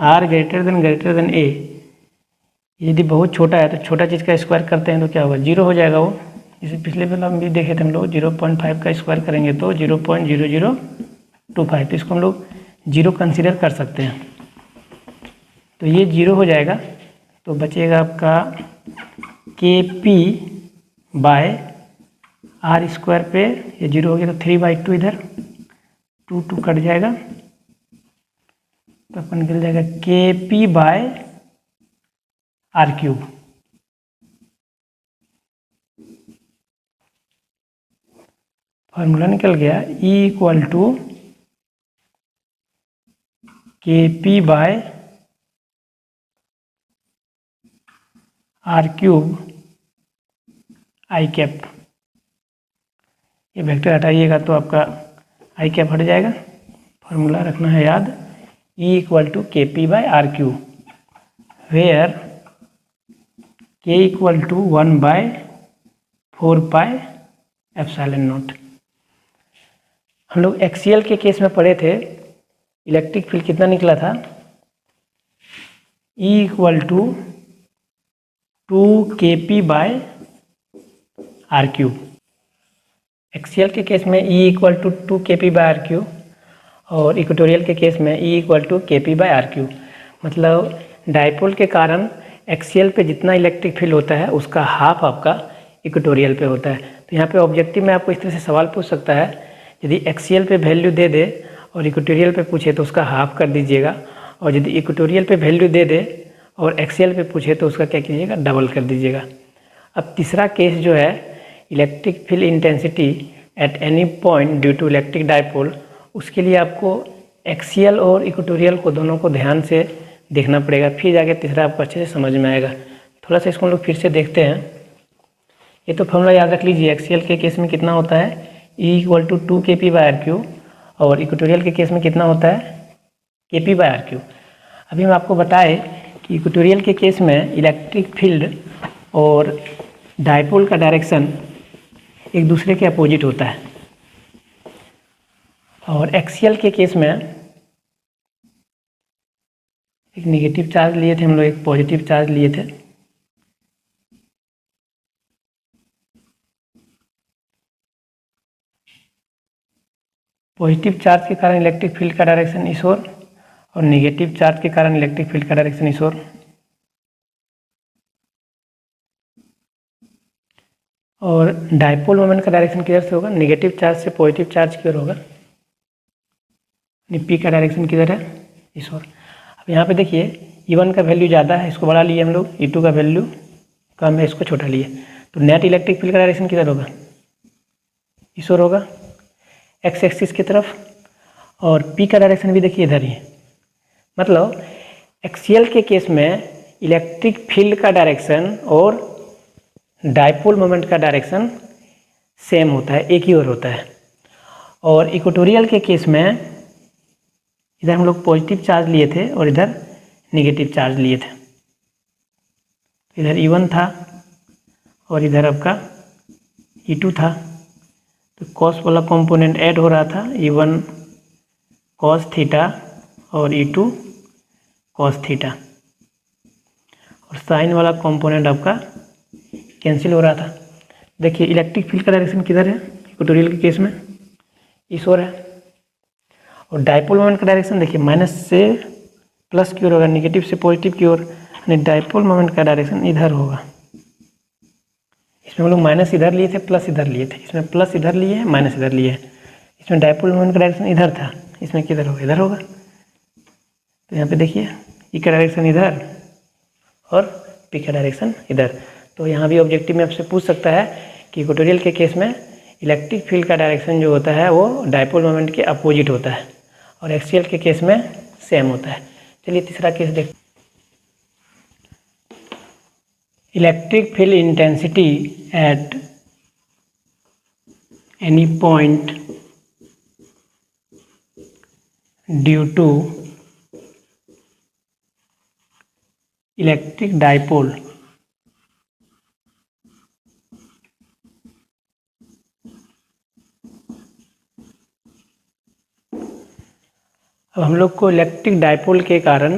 R greater than A, यदि बहुत छोटा है तो छोटा चीज़ का स्क्वायर करते हैं तो क्या होगा 0 हो जाएगा वो। जैसे पिछले वाला हम भी देखे थे हम लोग 0.5 का स्क्वायर करेंगे तो 0.0025, तो इसको हम लोग 0 कंसीडर कर सकते हैं। तो ये 0 हो जाएगा, तो बचेगा आपका KP बाय आर स्क्वायर पे ये 0 हो गया तो 3/2 इधर 2 कट जाएगा, तो अपन निकल जाएगा KP by are cube. Formula निकल गया E equal to KP by are cube i cap. ये वेक्टर हटाइएगा तो आपका आई कैप हट जाएगा। फार्मूला रखना है याद, E equal to KP by are cube, where K equal to 1/4πε0। हम लोग एक्सियल के केस में पढ़े थे, इलेक्ट्रिक फील्ड कितना निकला था, E equal to 2KP by are cube. Axial के केस में E equal to 2KP by are cube और इक्वेटोरियल के केस में E equal to KP by are cube. मतलब डाइपोल के कारण एक्सियल पे जितना इलेक्ट्रिक फील्ड होता है उसका हाफ आपका इक्वेटोरियल पे होता है। तो यहाँ पे ऑब्जेक्टिव में आपको इस तरह से सवाल पूछ सकता है, यदि एक्सियल पे वैल्यू दे दे और इक्वेटोरियल पे पूछे तो उसका हाफ कर दीजिएगा, और यदि इक्वेटोरियल पे वैल्यू दे दे और एक्सियल पे पूछे तो उसका क्या कीजिएगा, डबल कर दीजिएगा। अब तीसरा केस जो है electric field intensity at any point due to electric dipole, उसके लिए आपको एक्सियल और इक्वेटोरियल को दोनों को ध्यान से देखना पड़ेगा, फिर जाके तीसरा आपको अच्छे से समझ में आएगा। थोड़ा सा इसको हम लोग फिर से देखते हैं। ये तो फॉर्मूला याद रख लीजिए, एक्सियल के केस में कितना होता है E equal to 2KP by are cube और इक्वेटोरियल के केस में कितना होता है KP/RQ। अभी हम आपको बताएं कि इक्वेटोरियल के केस में इलेक्ट्रिक फील्ड और डायपोल का डायरेक्शन एक दूसरे के अपोजिट होता है, और एक्सियल के केस में एक नेगेटिव चार्ज लिए थे हम लोग, एक पॉजिटिव चार्ज लिए थे। पॉजिटिव चार्ज के कारण इलेक्ट्रिक फील्ड का डायरेक्शन इस ओर, और नेगेटिव चार्ज के कारण इलेक्ट्रिक फील्ड का डायरेक्शन इस ओर। और डायपोल मोमेंट का डायरेक्शन किधर से होगा? नेगेटिव चार्ज से पॉजिटिव चार्ज की ओर होगा। पी का डायरेक्शन किधर है? इस ओर। अब यहाँ पे देखिए E1 का वैल्यू ज़्यादा है, इसको बड़ा लिए हम लोग, E2 का वैल्यू कम है, इसको छोटा लिए, तो नेट इलेक्ट्रिक फील्ड का डायरेक्शन किधर होगा? इस ओर होगा, एक्स एक्सिस की तरफ। और पी का डायरेक्शन भी देखिए इधर ही है। मतलब एक्सियल के केस में इलेक्ट्रिक फील्ड का डायरेक्शन और डायपोल मोमेंट का डायरेक्शन सेम होता है, एक ही ओर होता है। और इक्वेटोरियल के केस में इधर हम लोग पॉजिटिव चार्ज लिए थे और इधर नेगेटिव चार्ज लिए थे। इधर E1 था और इधर आपका E2 था, तो कॉस वाला कंपोनेंट ऐड हो रहा था, E1 कॉस थीटा और E2 कॉस थीटा, और साइन वाला कंपोनेंट आपका कैंसिल हो रहा था। देखिए इलेक्ट्रिक फील्ड का डायरेक्शन किधर है इक्वेटोरियल के केस में? इस ओर है। और डायपोल मोमेंट का डायरेक्शन देखिए माइनस से प्लस की ओर होगा, नेगेटिव से पॉजिटिव की ओर, यानी डायपोल मोमेंट का डायरेक्शन इधर होगा। इसमें हम लोग माइनस इधर लिए थे, प्लस इधर लिए थे, इसमें प्लस इधर लिए हैं, माइनस इधर लिए हैं। इसमें डायपोल मोमेंट का डायरेक्शन इधर था, इसमें किधर होगा? इधर होगा। तो यहाँ पे देखिए ई का डायरेक्शन इधर और पी का डायरेक्शन इधर। तो यहाँ भी ऑब्जेक्टिव में आपसे पूछ सकता है कि इक्वेटोरियल के केस में इलेक्ट्रिक फील्ड का डायरेक्शन जो होता है वो डायपोल मोमेंट के अपोजिट होता है, और एक्सियल के केस में सेम होता है। चलिए तीसरा केस देखते। Electric field intensity at any point due to electric dipole अब हम लोग को इलेक्ट्रिक डायपोल के कारण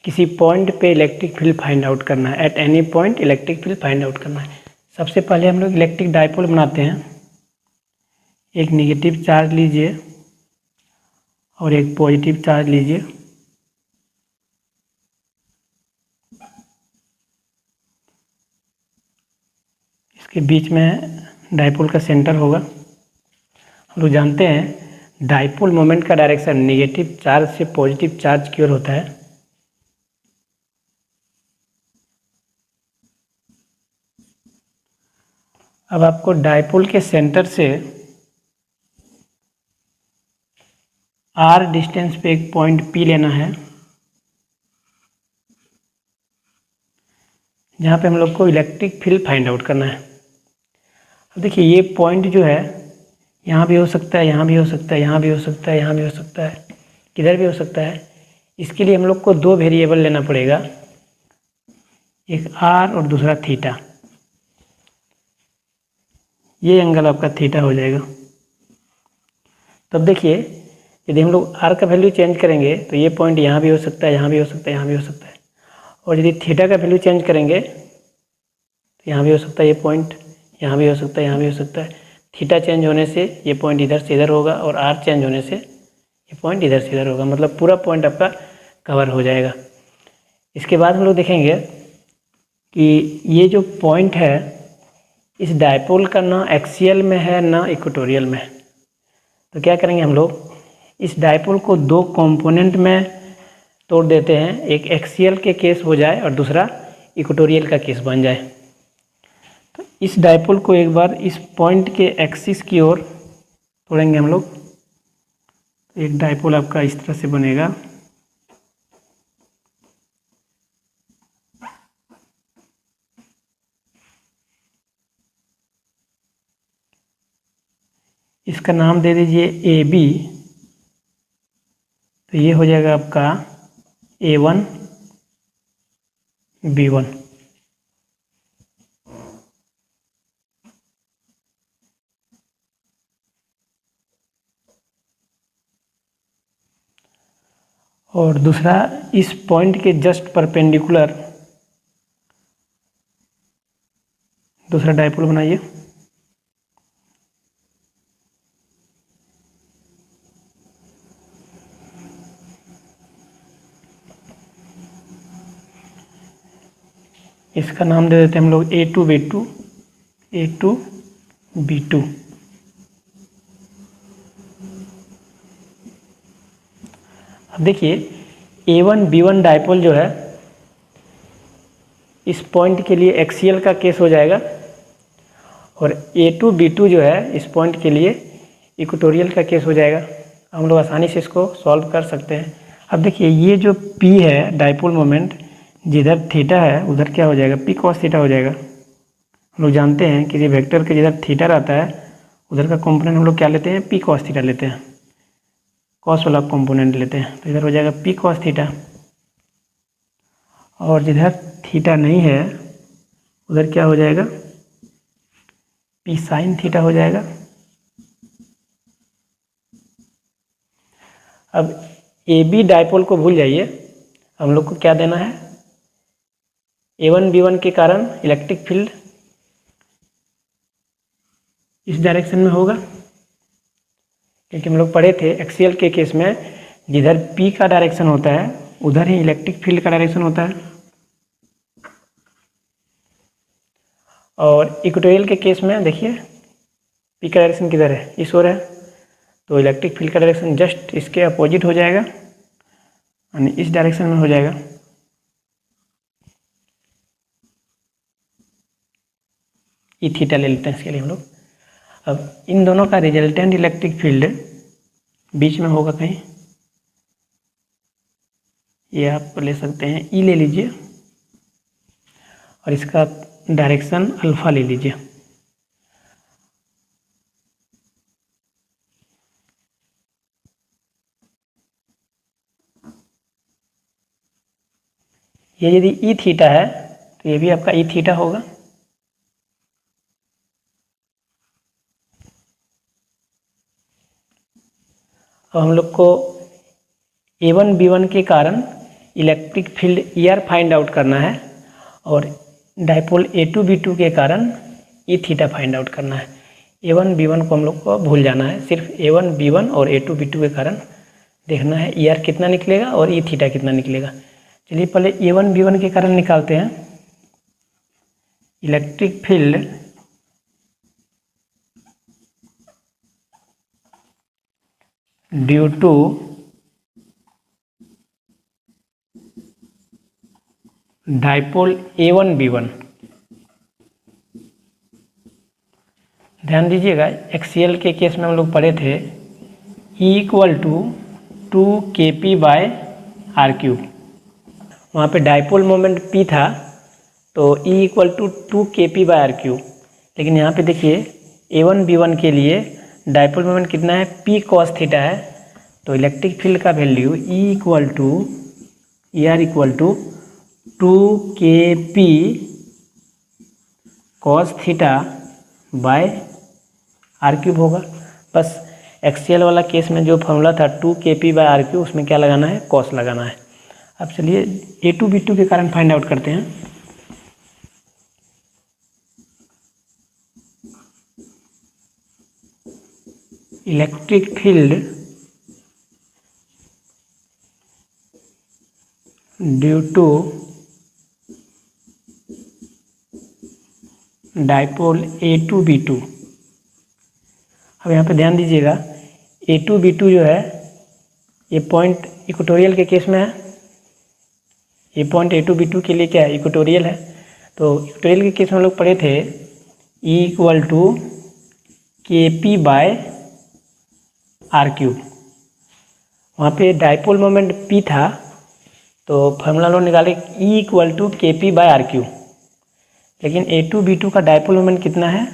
किसी पॉइंट पे इलेक्ट्रिक फील्ड फाइंड आउट करना है। Eight any point electric field find out करना है। सबसे पहले हम लोग इलेक्ट्रिक डायपोल बनाते हैं। एक नेगेटिव चार्ज लीजिए और एक पॉजिटिव चार्ज लीजिए। इसके बीच में डायपोल का सेंटर होगा। हम लोग जानते हैं डायपोल मोमेंट का डायरेक्शन नेगेटिव चार्ज से पॉजिटिव चार्ज की ओर होता है। अब आपको डायपोल के सेंटर से r डिस्टेंस पे एक पॉइंट P लेना है, जहाँ पे हम लोग को इलेक्ट्रिक फील्ड फाइंड आउट करना है। अब देखिए ये पॉइंट जो है यहाँ भी हो सकता है, यहाँ भी हो सकता है, यहाँ भी हो सकता है, यहाँ भी हो सकता है, किधर भी हो सकता है। इसके लिए हम लोग को दो वेरिएबल लेना पड़ेगा, एक r और दूसरा थीटा। ये एंगल आपका थीटा हो जाएगा। तब देखिए यदि हम लोग r का वैल्यू चेंज करेंगे तो ये पॉइंट यहाँ भी हो सकता है, यहाँ भी हो सकता है, यहाँ भी हो सकता है। और यदि थीटा का वैल्यू चेंज करेंगे तो यहाँ भी हो सकता है ये पॉइंट, यहाँ भी हो सकता है, यहाँ भी हो सकता है। थीटा चेंज होने से ये पॉइंट इधर से इधर होगा, और r चेंज होने से ये पॉइंट इधर से इधर होगा। मतलब पूरा पॉइंट आपका कवर हो जाएगा। इसके बाद हम लोग देखेंगे कि ये जो पॉइंट है इस डायपोल का ना एक्सियल में है ना इक्वेटोरियल में है। तो क्या करेंगे हम लोग, इस डायपोल को दो कंपोनेंट में तोड़ देते हैं, एक एक्सियल के केस हो जाए और दूसरा इक्वेटोरियल का केस बन जाए। तो इस डायपोल को एक बार इस पॉइंट के एक्सिस की ओर तोड़ेंगे हम लोग। एक डायपोल आपका इस तरह से बनेगा। इसका नाम दे दीजिए AB। तो ये हो जाएगा आपका A1 B1। और दूसरा, इस पॉइंट के जस्ट परपेंडिकुलर दूसरा डायपोल बनाइए। इसका नाम दे देते हैं हम लोग A2B2 A2B2। अब देखिए A1 B1 डायपोल जो है इस पॉइंट के लिए एक्सियल का केस हो जाएगा, और A2 B2 जो है इस पॉइंट के लिए इक्वेटोरियल का केस हो जाएगा। हम लोग आसानी से इसको सॉल्व कर सकते हैं। अब देखिए ये जो P है डायपोल मोमेंट, जिधर थीटा है उधर क्या हो जाएगा, P cos थीटा हो जाएगा। हम लोग जानते हैं किसी वेक्टर के जिधर थीटा रहता है उधर का कंपोनेंट हम लोग क्या लेते हैं, P cos थीटा लेते हैं, कॉस वाला कंपोनेंट लेते हैं। तो इधर हो जाएगा P cos थीटा, और जिधर थीटा नहीं है उधर क्या हो जाएगा, P sin थीटा हो जाएगा। अब AB डायपोल को भूल जाइए, हम लोग को क्या देना है, A1 B1 के कारण इलेक्ट्रिक फील्ड इस डायरेक्शन में होगा, क्योंकि हम लोग पढ़े थे एक्सियल के केस में जिधर P का डायरेक्शन होता है उधर ही इलेक्ट्रिक फील्ड का डायरेक्शन होता है। और इक्वेटोरियल के केस में देखिए P का डायरेक्शन किधर है, इस ओर है, तो इलेक्ट्रिक फील्ड का डायरेक्शन जस्ट इसके अपोजिट हो जाएगा, यानी इस डायरेक्शन में हो जाएगा। ई थीटा ले लेते हैं इसके लिए हम लोग। अब इन दोनों का रिजल्टेंट इलेक्ट्रिक फील्ड बीच में होगा कहीं, ये आप ले सकते हैं, ई ले लीजिए, और इसका डायरेक्शन अल्फा ले लीजिए। ये यदि ई थीटा है तो ये भी आपका ई थीटा होगा। अब हम लोग को A1 B1 के कारण electric field ER find out करना है, और डायपोल A2 B2 के कारण ई थीटा फाइंड आउट करना है। A1 B1 को हम लोग को भूल जाना है, सिर्फ A1 B1 और A2 B2 के कारण देखना है ER कितना निकलेगा और ई थीटा कितना निकलेगा। चलिए पहले A1 B1 के कारण निकालते हैं। Electric field due to dipole A1 B1, ध्यान दीजिएगा एक्सियल के केस में हम लोग पढ़े थे E इक्वल टू 2kp/r³। वहाँ पे डायपोल मोमेंट P था तो E इक्वल टू 2kp/r³, लेकिन यहाँ पे देखिए A1 B1 के लिए डायपोल मोमेंट कितना है, P cos थीटा है, तो इलेक्ट्रिक फील्ड का value E equal to ER equal to 2kp cos θ/r³ होगा। बस एक्सियल वाला केस में जो फॉर्मूला था 2kp/r³ उसमें क्या लगाना है, cos लगाना है। अब चलिए A2 B2 के कारण फाइंड आउट करते हैं। Electric field due to dipole A2 B2। अब यहाँ पे ध्यान दीजिएगा A2 B2 जो है ये पॉइंट इक्वेटोरियल के केस में है, ये पॉइंट A2 B2 के लिए क्या है, इक्वेटोरियल है। तो इक्वेटोरियल के केस में हम लोग पढ़े थे E इक्वल टू kp/r³। वहाँ पे डायपोल मोमेंट P था तो फार्मूला लोग निकाले E इक्वल टू kp/r³, लेकिन A2 B2 का डायपोल मोमेंट कितना है,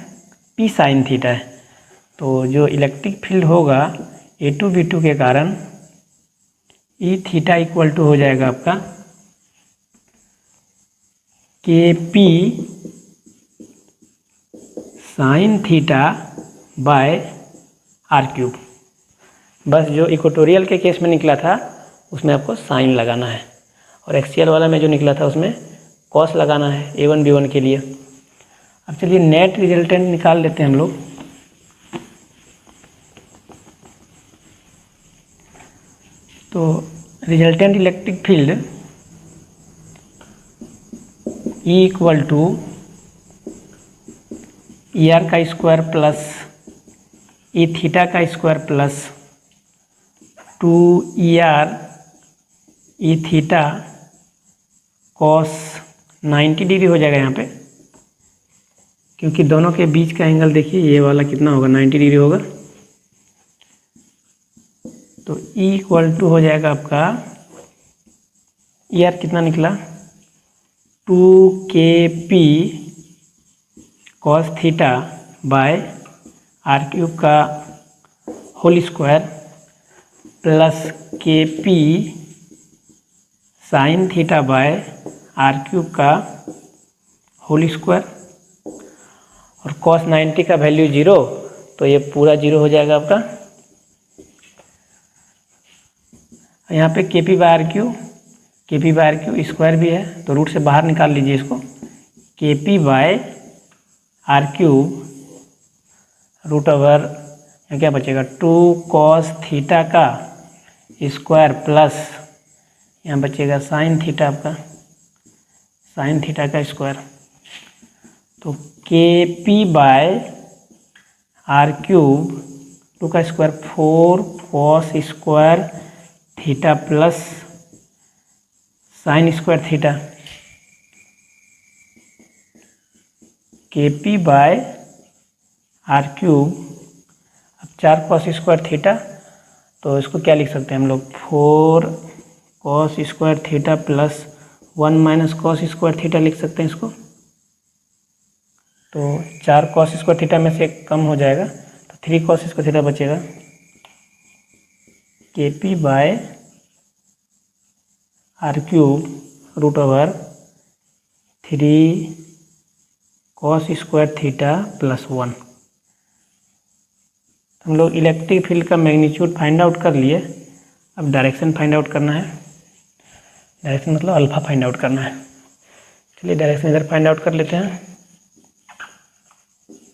P sin थीटा है। तो जो इलेक्ट्रिक फील्ड होगा A2 B2 के कारण ई थीटा इक्वल टू हो जाएगा आपका k P sine theta by are cube. बस जो इक्वेटोरियल के केस में निकला था उसमें आपको साइन लगाना है, और एक्सियल वाला में जो निकला था उसमें कॉस लगाना है A1 B1 के लिए। अब चलिए नेट रिजल्टेंट निकाल लेते हैं हम लोग। तो resultant electric field E equal to E R का स्क्वायर प्लस ई थीटा का square plus 2ER E theta cos 90 degree हो जाएगा यहाँ पे, क्योंकि दोनों के बीच का एंगल देखिए ये वाला कितना होगा, 90 डिग्री होगा। तो E इक्वल टू हो जाएगा आपका ER कितना निकला 2KP cos theta by are cube का whole square plus KP sine theta by are cube का होल स्क्वायर, और कॉस 90 का वैल्यू 0, तो ये पूरा 0 हो जाएगा आपका। यहाँ पे KP by r q square भी है, तो रूट से बाहर निकाल लीजिए इसको। KP by are cube root over यहाँ क्या बचेगा 2 कॉस थीटा का स्क्वायर प्लस यहाँ बचेगा साइन थीटा आपका, साइन थीटा का स्क्वायर। तो KP बाय आर क्यूब 2 का square 4 cos square theta plus sine square theta, KP by are cube. अब 4 कॉस स्क्वायर थीटा, तो इसको क्या लिख सकते हैं हम लोग 4 cos square theta plus 1 minus cos square theta लिख सकते हैं इसको। तो 4 कॉस स्क्वायर थीटा में से कम हो जाएगा, तो 3 कॉस स्क्वायर थीटा बचेगा। KP by are cube root over 3 cos square theta plus 1। हम लोग इलेक्ट्रिक फील्ड का मैग्नीट्यूड फाइंड आउट कर लिए, अब डायरेक्शन फाइंड आउट करना है। डायरेक्शन मतलब अल्फा फाइंड आउट करना है। चलिए डायरेक्शन इधर फाइंड आउट कर लेते हैं।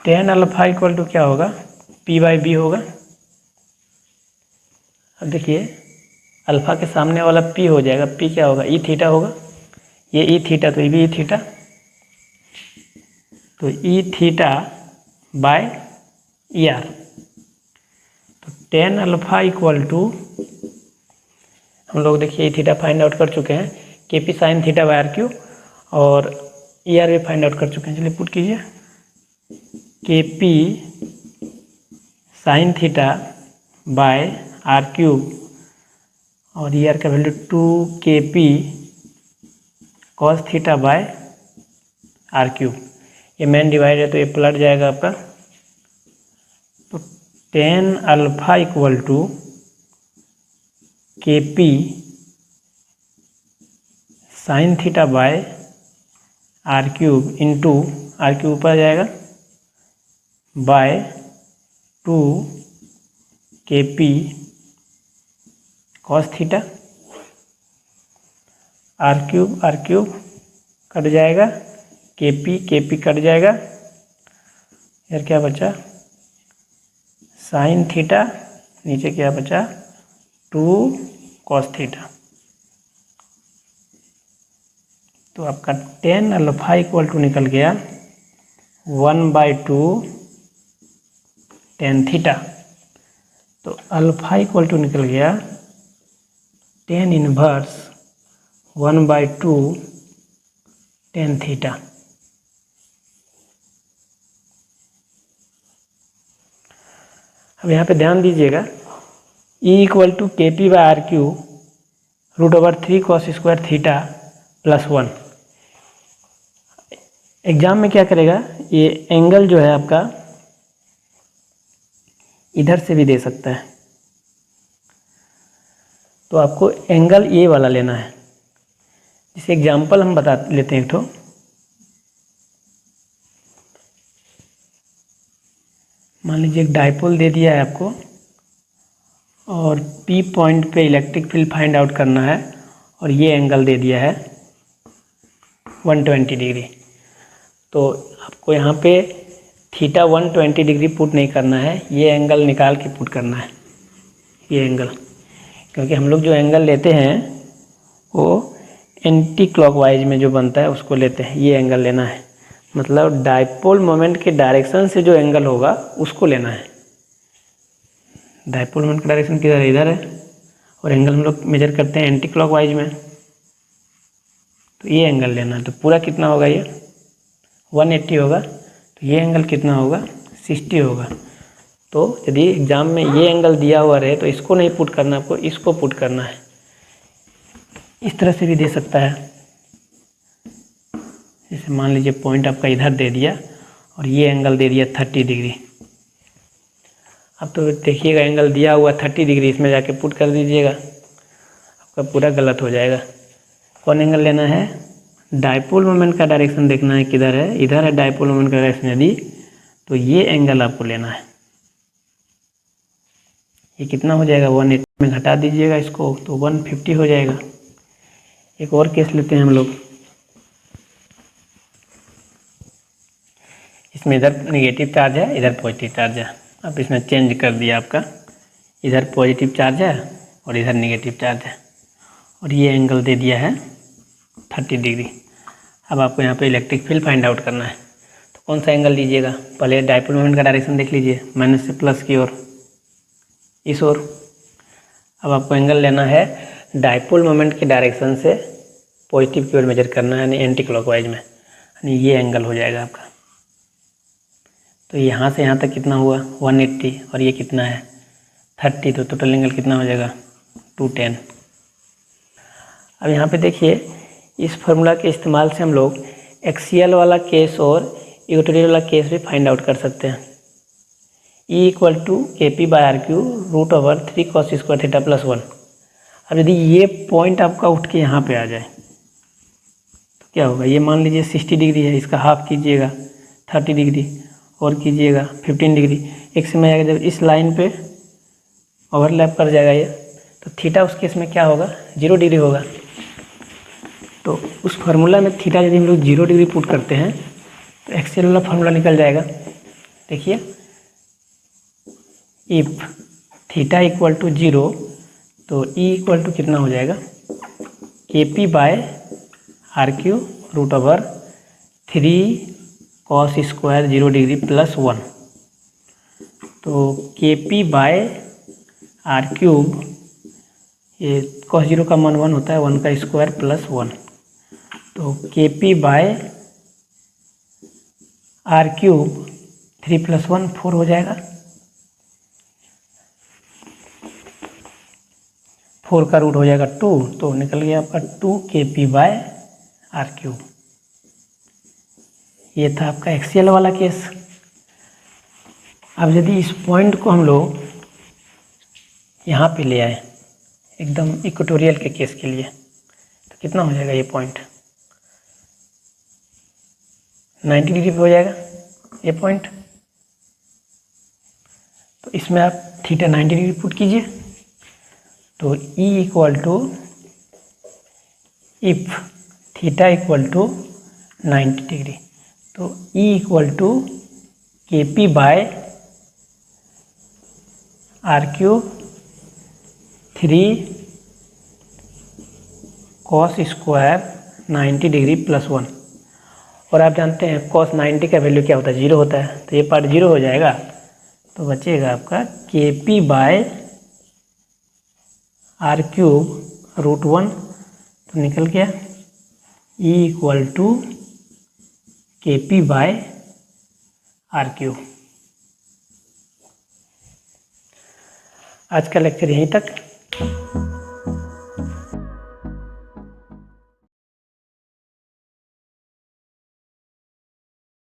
tan अल्फा इक्वल टू क्या होगा P/B होगा। अब देखिए अल्फा के सामने वाला P हो जाएगा, P क्या होगा E थीटा होगा, ये E थीटा तो ये भी E थीटा, तो E थीटा बाय ER। तो tan अल्फा इक्वल टू हम लोग देखिए E थीटा फाइंड आउट कर चुके हैं, KP sine theta by r q, और ER भी फाइंड आउट कर चुके हैं। चलिए पुट कीजिए KP sine theta by are cube, और ER का value 2KP cos theta by are cube. ये मेन डिवाइड है तो ये पलट जाएगा आपका। तो tan alpha equal to KP sine theta by are cube into r cube ऊपर आ जाएगा by 2KP cos theta, r cube cut जाएगा, KP कट जाएगा, यार क्या बचा साइन थीटा, नीचे क्या बचा 2 कॉस थीटा। तो आपका tan अल्फा इक्वल टू निकल गया 1/2 tan थीटा। तो अल्फा इक्वल टू निकल गया tan इनवर्स 1/2 tan थीटा। अब यहाँ पे ध्यान दीजिएगा E equal to KP by r q root over 3 cos square theta plus 1। Exam में क्या करेगा, ये एंगल जो है आपका इधर से भी दे सकता है। तो आपको एंगल ए वाला लेना है। जैसे एग्जांपल हम बता लेते हैं एक ठो। मान लीजिए एक डाइपोल दे दिया है आपको और पी पॉइंट पे इलेक्ट्रिक फील्ड फाइंड आउट करना है और ये एंगल दे दिया है 120 डिग्री। तो आपको यहाँ पे थीटा 120 डिग्री पुट नहीं करना है, ये एंगल निकाल के पुट करना है, ये एंगल। क्योंकि हम लोग जो एंगल लेते हैं वो एंटी क्लॉकवाइज में जो बनता है उसको लेते हैं, ये एंगल लेना है। मतलब डाइपोल मोमेंट के डायरेक्शन से जो एंगल होगा उसको लेना है। डाइपोल मोमेंट का डायरेक्शन किधर है? इधर है। और एंगल हम लोग मेजर करते हैं एंटी क्लॉकवाइज में, तो ये एंगल लेना है। तो पूरा कितना होगा? ये 180 होगा। तो ये एंगल कितना होगा? 60 होगा। तो यदि एग्जाम में ये एंगल दिया हुआ रहे तो इसको नहीं पुट करना, आपको इसको पुट करना है। इस तरह से भी दे सकता है। जैसे मान लीजिए पॉइंट आपका इधर दे दिया और ये एंगल दे दिया 30 डिग्री। अब तो देखिएगा एंगल दिया हुआ 30 डिग्री, इसमें जाके पुट कर दीजिएगा, आपका पूरा गलत हो जाएगा। कौन एंगल लेना है? डाइपोल मोमेंट का डायरेक्शन देखना है किधर है, इधर है डाइपोल मोमेंट का डायरेक्शन यदि, तो ये एंगल आपको लेना है। ये कितना हो जाएगा? 180 में घटा दीजिएगा इसको तो 150 हो जाएगा। एक और केस लेते हैं हम लोग। इसमें इधर नेगेटिव चार्ज है, इधर पॉजिटिव चार्ज है। अब इसमें चेंज कर दिया आपका, इधर पॉजिटिव चार्ज है और इधर नेगेटिव चार्ज है और ये एंगल दे दिया है 30 डिग्री। अब आपको यहाँ पे इलेक्ट्रिक फील्ड फाइंड आउट करना है, तो कौन सा एंगल लीजिएगा? पहले डाइपोल मोमेंट का डायरेक्शन देख लीजिए, माइनस से प्लस की ओर, इस ओर। अब आपको एंगल लेना है डाइपोल मोमेंट के डायरेक्शन से पॉजिटिव की ओर मेजर करना है, यानी एंटी क्लॉकवाइज में, यानी ये एंगल हो जाएगा आपका। तो यहाँ से यहाँ तक कितना हुआ? 180 और ये कितना है? 30। तो टोटल एंगल कितना हो जाएगा? 210। अब यहाँ पे देखिए, इस फार्मूला के इस्तेमाल से हम लोग एक्सियल वाला केस और इक्वेटोरियल वाला केस भी फाइंड आउट कर सकते हैं। E equal to KP/RQ √3 cos square theta plus 1। अब यदि ये पॉइंट आपका उठ के यहाँ पे आ जाए तो क्या होगा? ये मान लीजिए 60 डिग्री है, इसका हाफ कीजिएगा 30 डिग्री और कीजिएगा 15 डिग्री। एक समय आएगा जब इस लाइन पे ओवरलैप कर जाएगा ये, तो थीटा उस केस में क्या होगा? 0 डिग्री होगा। तो उस फार्मूला में थीटा यदि हम लोग 0 डिग्री पुट करते हैं तो एक्सियल वाला फार्मूला निकल जाएगा। देखिए, इफ थीटा इक्वल टू 0 तो E इक्वल टू कितना हो जाएगा? KP/RQ √3 cos square 0 degree plus 1। तो KP/R क्यूब, ये cos 0 का मान 1 होता है, 1 का स्क्वायर प्लस 1। तो KP/R क्यूब 3 + 1 4 हो जाएगा। 4 का रूट हो जाएगा 2, तो निकल गया आपका 2 KP/R क्यूब। ये था आपका एक्सियल वाला केस। अब यदि इस पॉइंट को हम लोग यहाँ पे ले आए एकदम इक्वेटोरियल के केस के लिए, तो कितना हो जाएगा? ये पॉइंट 90 डिग्री पे हो जाएगा ये पॉइंट। तो इसमें आप थीटा 90 डिग्री पुट कीजिए, तो E equal to, if theta equal to 90 degree, तो E equal to KP/R cube 3 cos square 90 degree plus 1। और आप जानते हैं cos 90 का वैल्यू क्या होता है? 0 होता है। तो ये पार्ट 0 हो जाएगा, तो बचेगा आपका KP/R क्यूब √1। तो निकल गया E equal to KP/R cube. आज का लेक्चर यहीं तक।